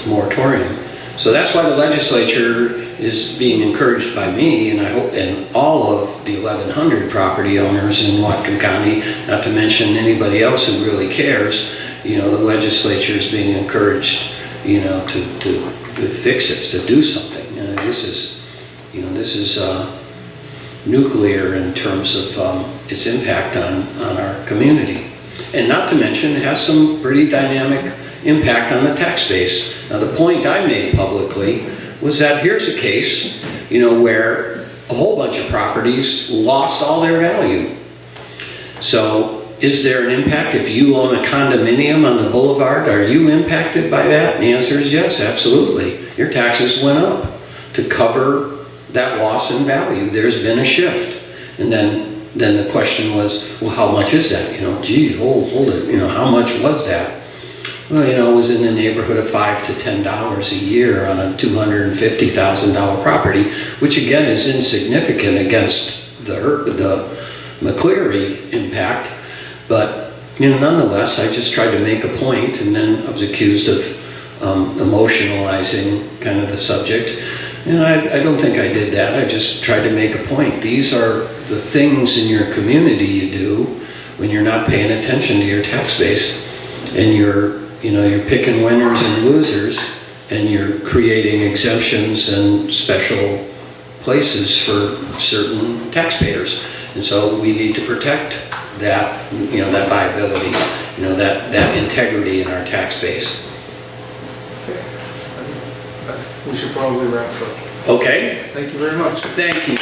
moratorium. So that's why the legislature is being encouraged by me, and I hope, and all of the 1,100 property owners in Whatcom County, not to mention anybody else who really cares. The legislature is being encouraged, to fix it, to do something. This is nuclear in terms of its impact on our community. And not to mention, it has some pretty dynamic impact on the tax base. Now, the point I made publicly was that here's a case, where a whole bunch of properties lost all their value. So, is there an impact? If you own a condominium on the boulevard, are you impacted by that? And the answer is yes, absolutely. Your taxes went up to cover that loss in value. There's been a shift. And then the question was, well, how much is that? Gee, hold it. How much was that? Well, it was in the neighborhood of $5 to $10 a year on a $250,000 property, which again is insignificant against the McCleary impact. But nonetheless, I just tried to make a point, and then I was accused of emotionalizing kind of the subject. And I don't think I did that. I just tried to make a point. These are the things in your community you do when you're not paying attention to your tax base, and you're picking winners and losers, and you're creating exemptions and special places for certain taxpayers. And so we need to protect that, that viability, that integrity in our tax base. We should probably wrap up. Okay. Thank you very much. Thank you.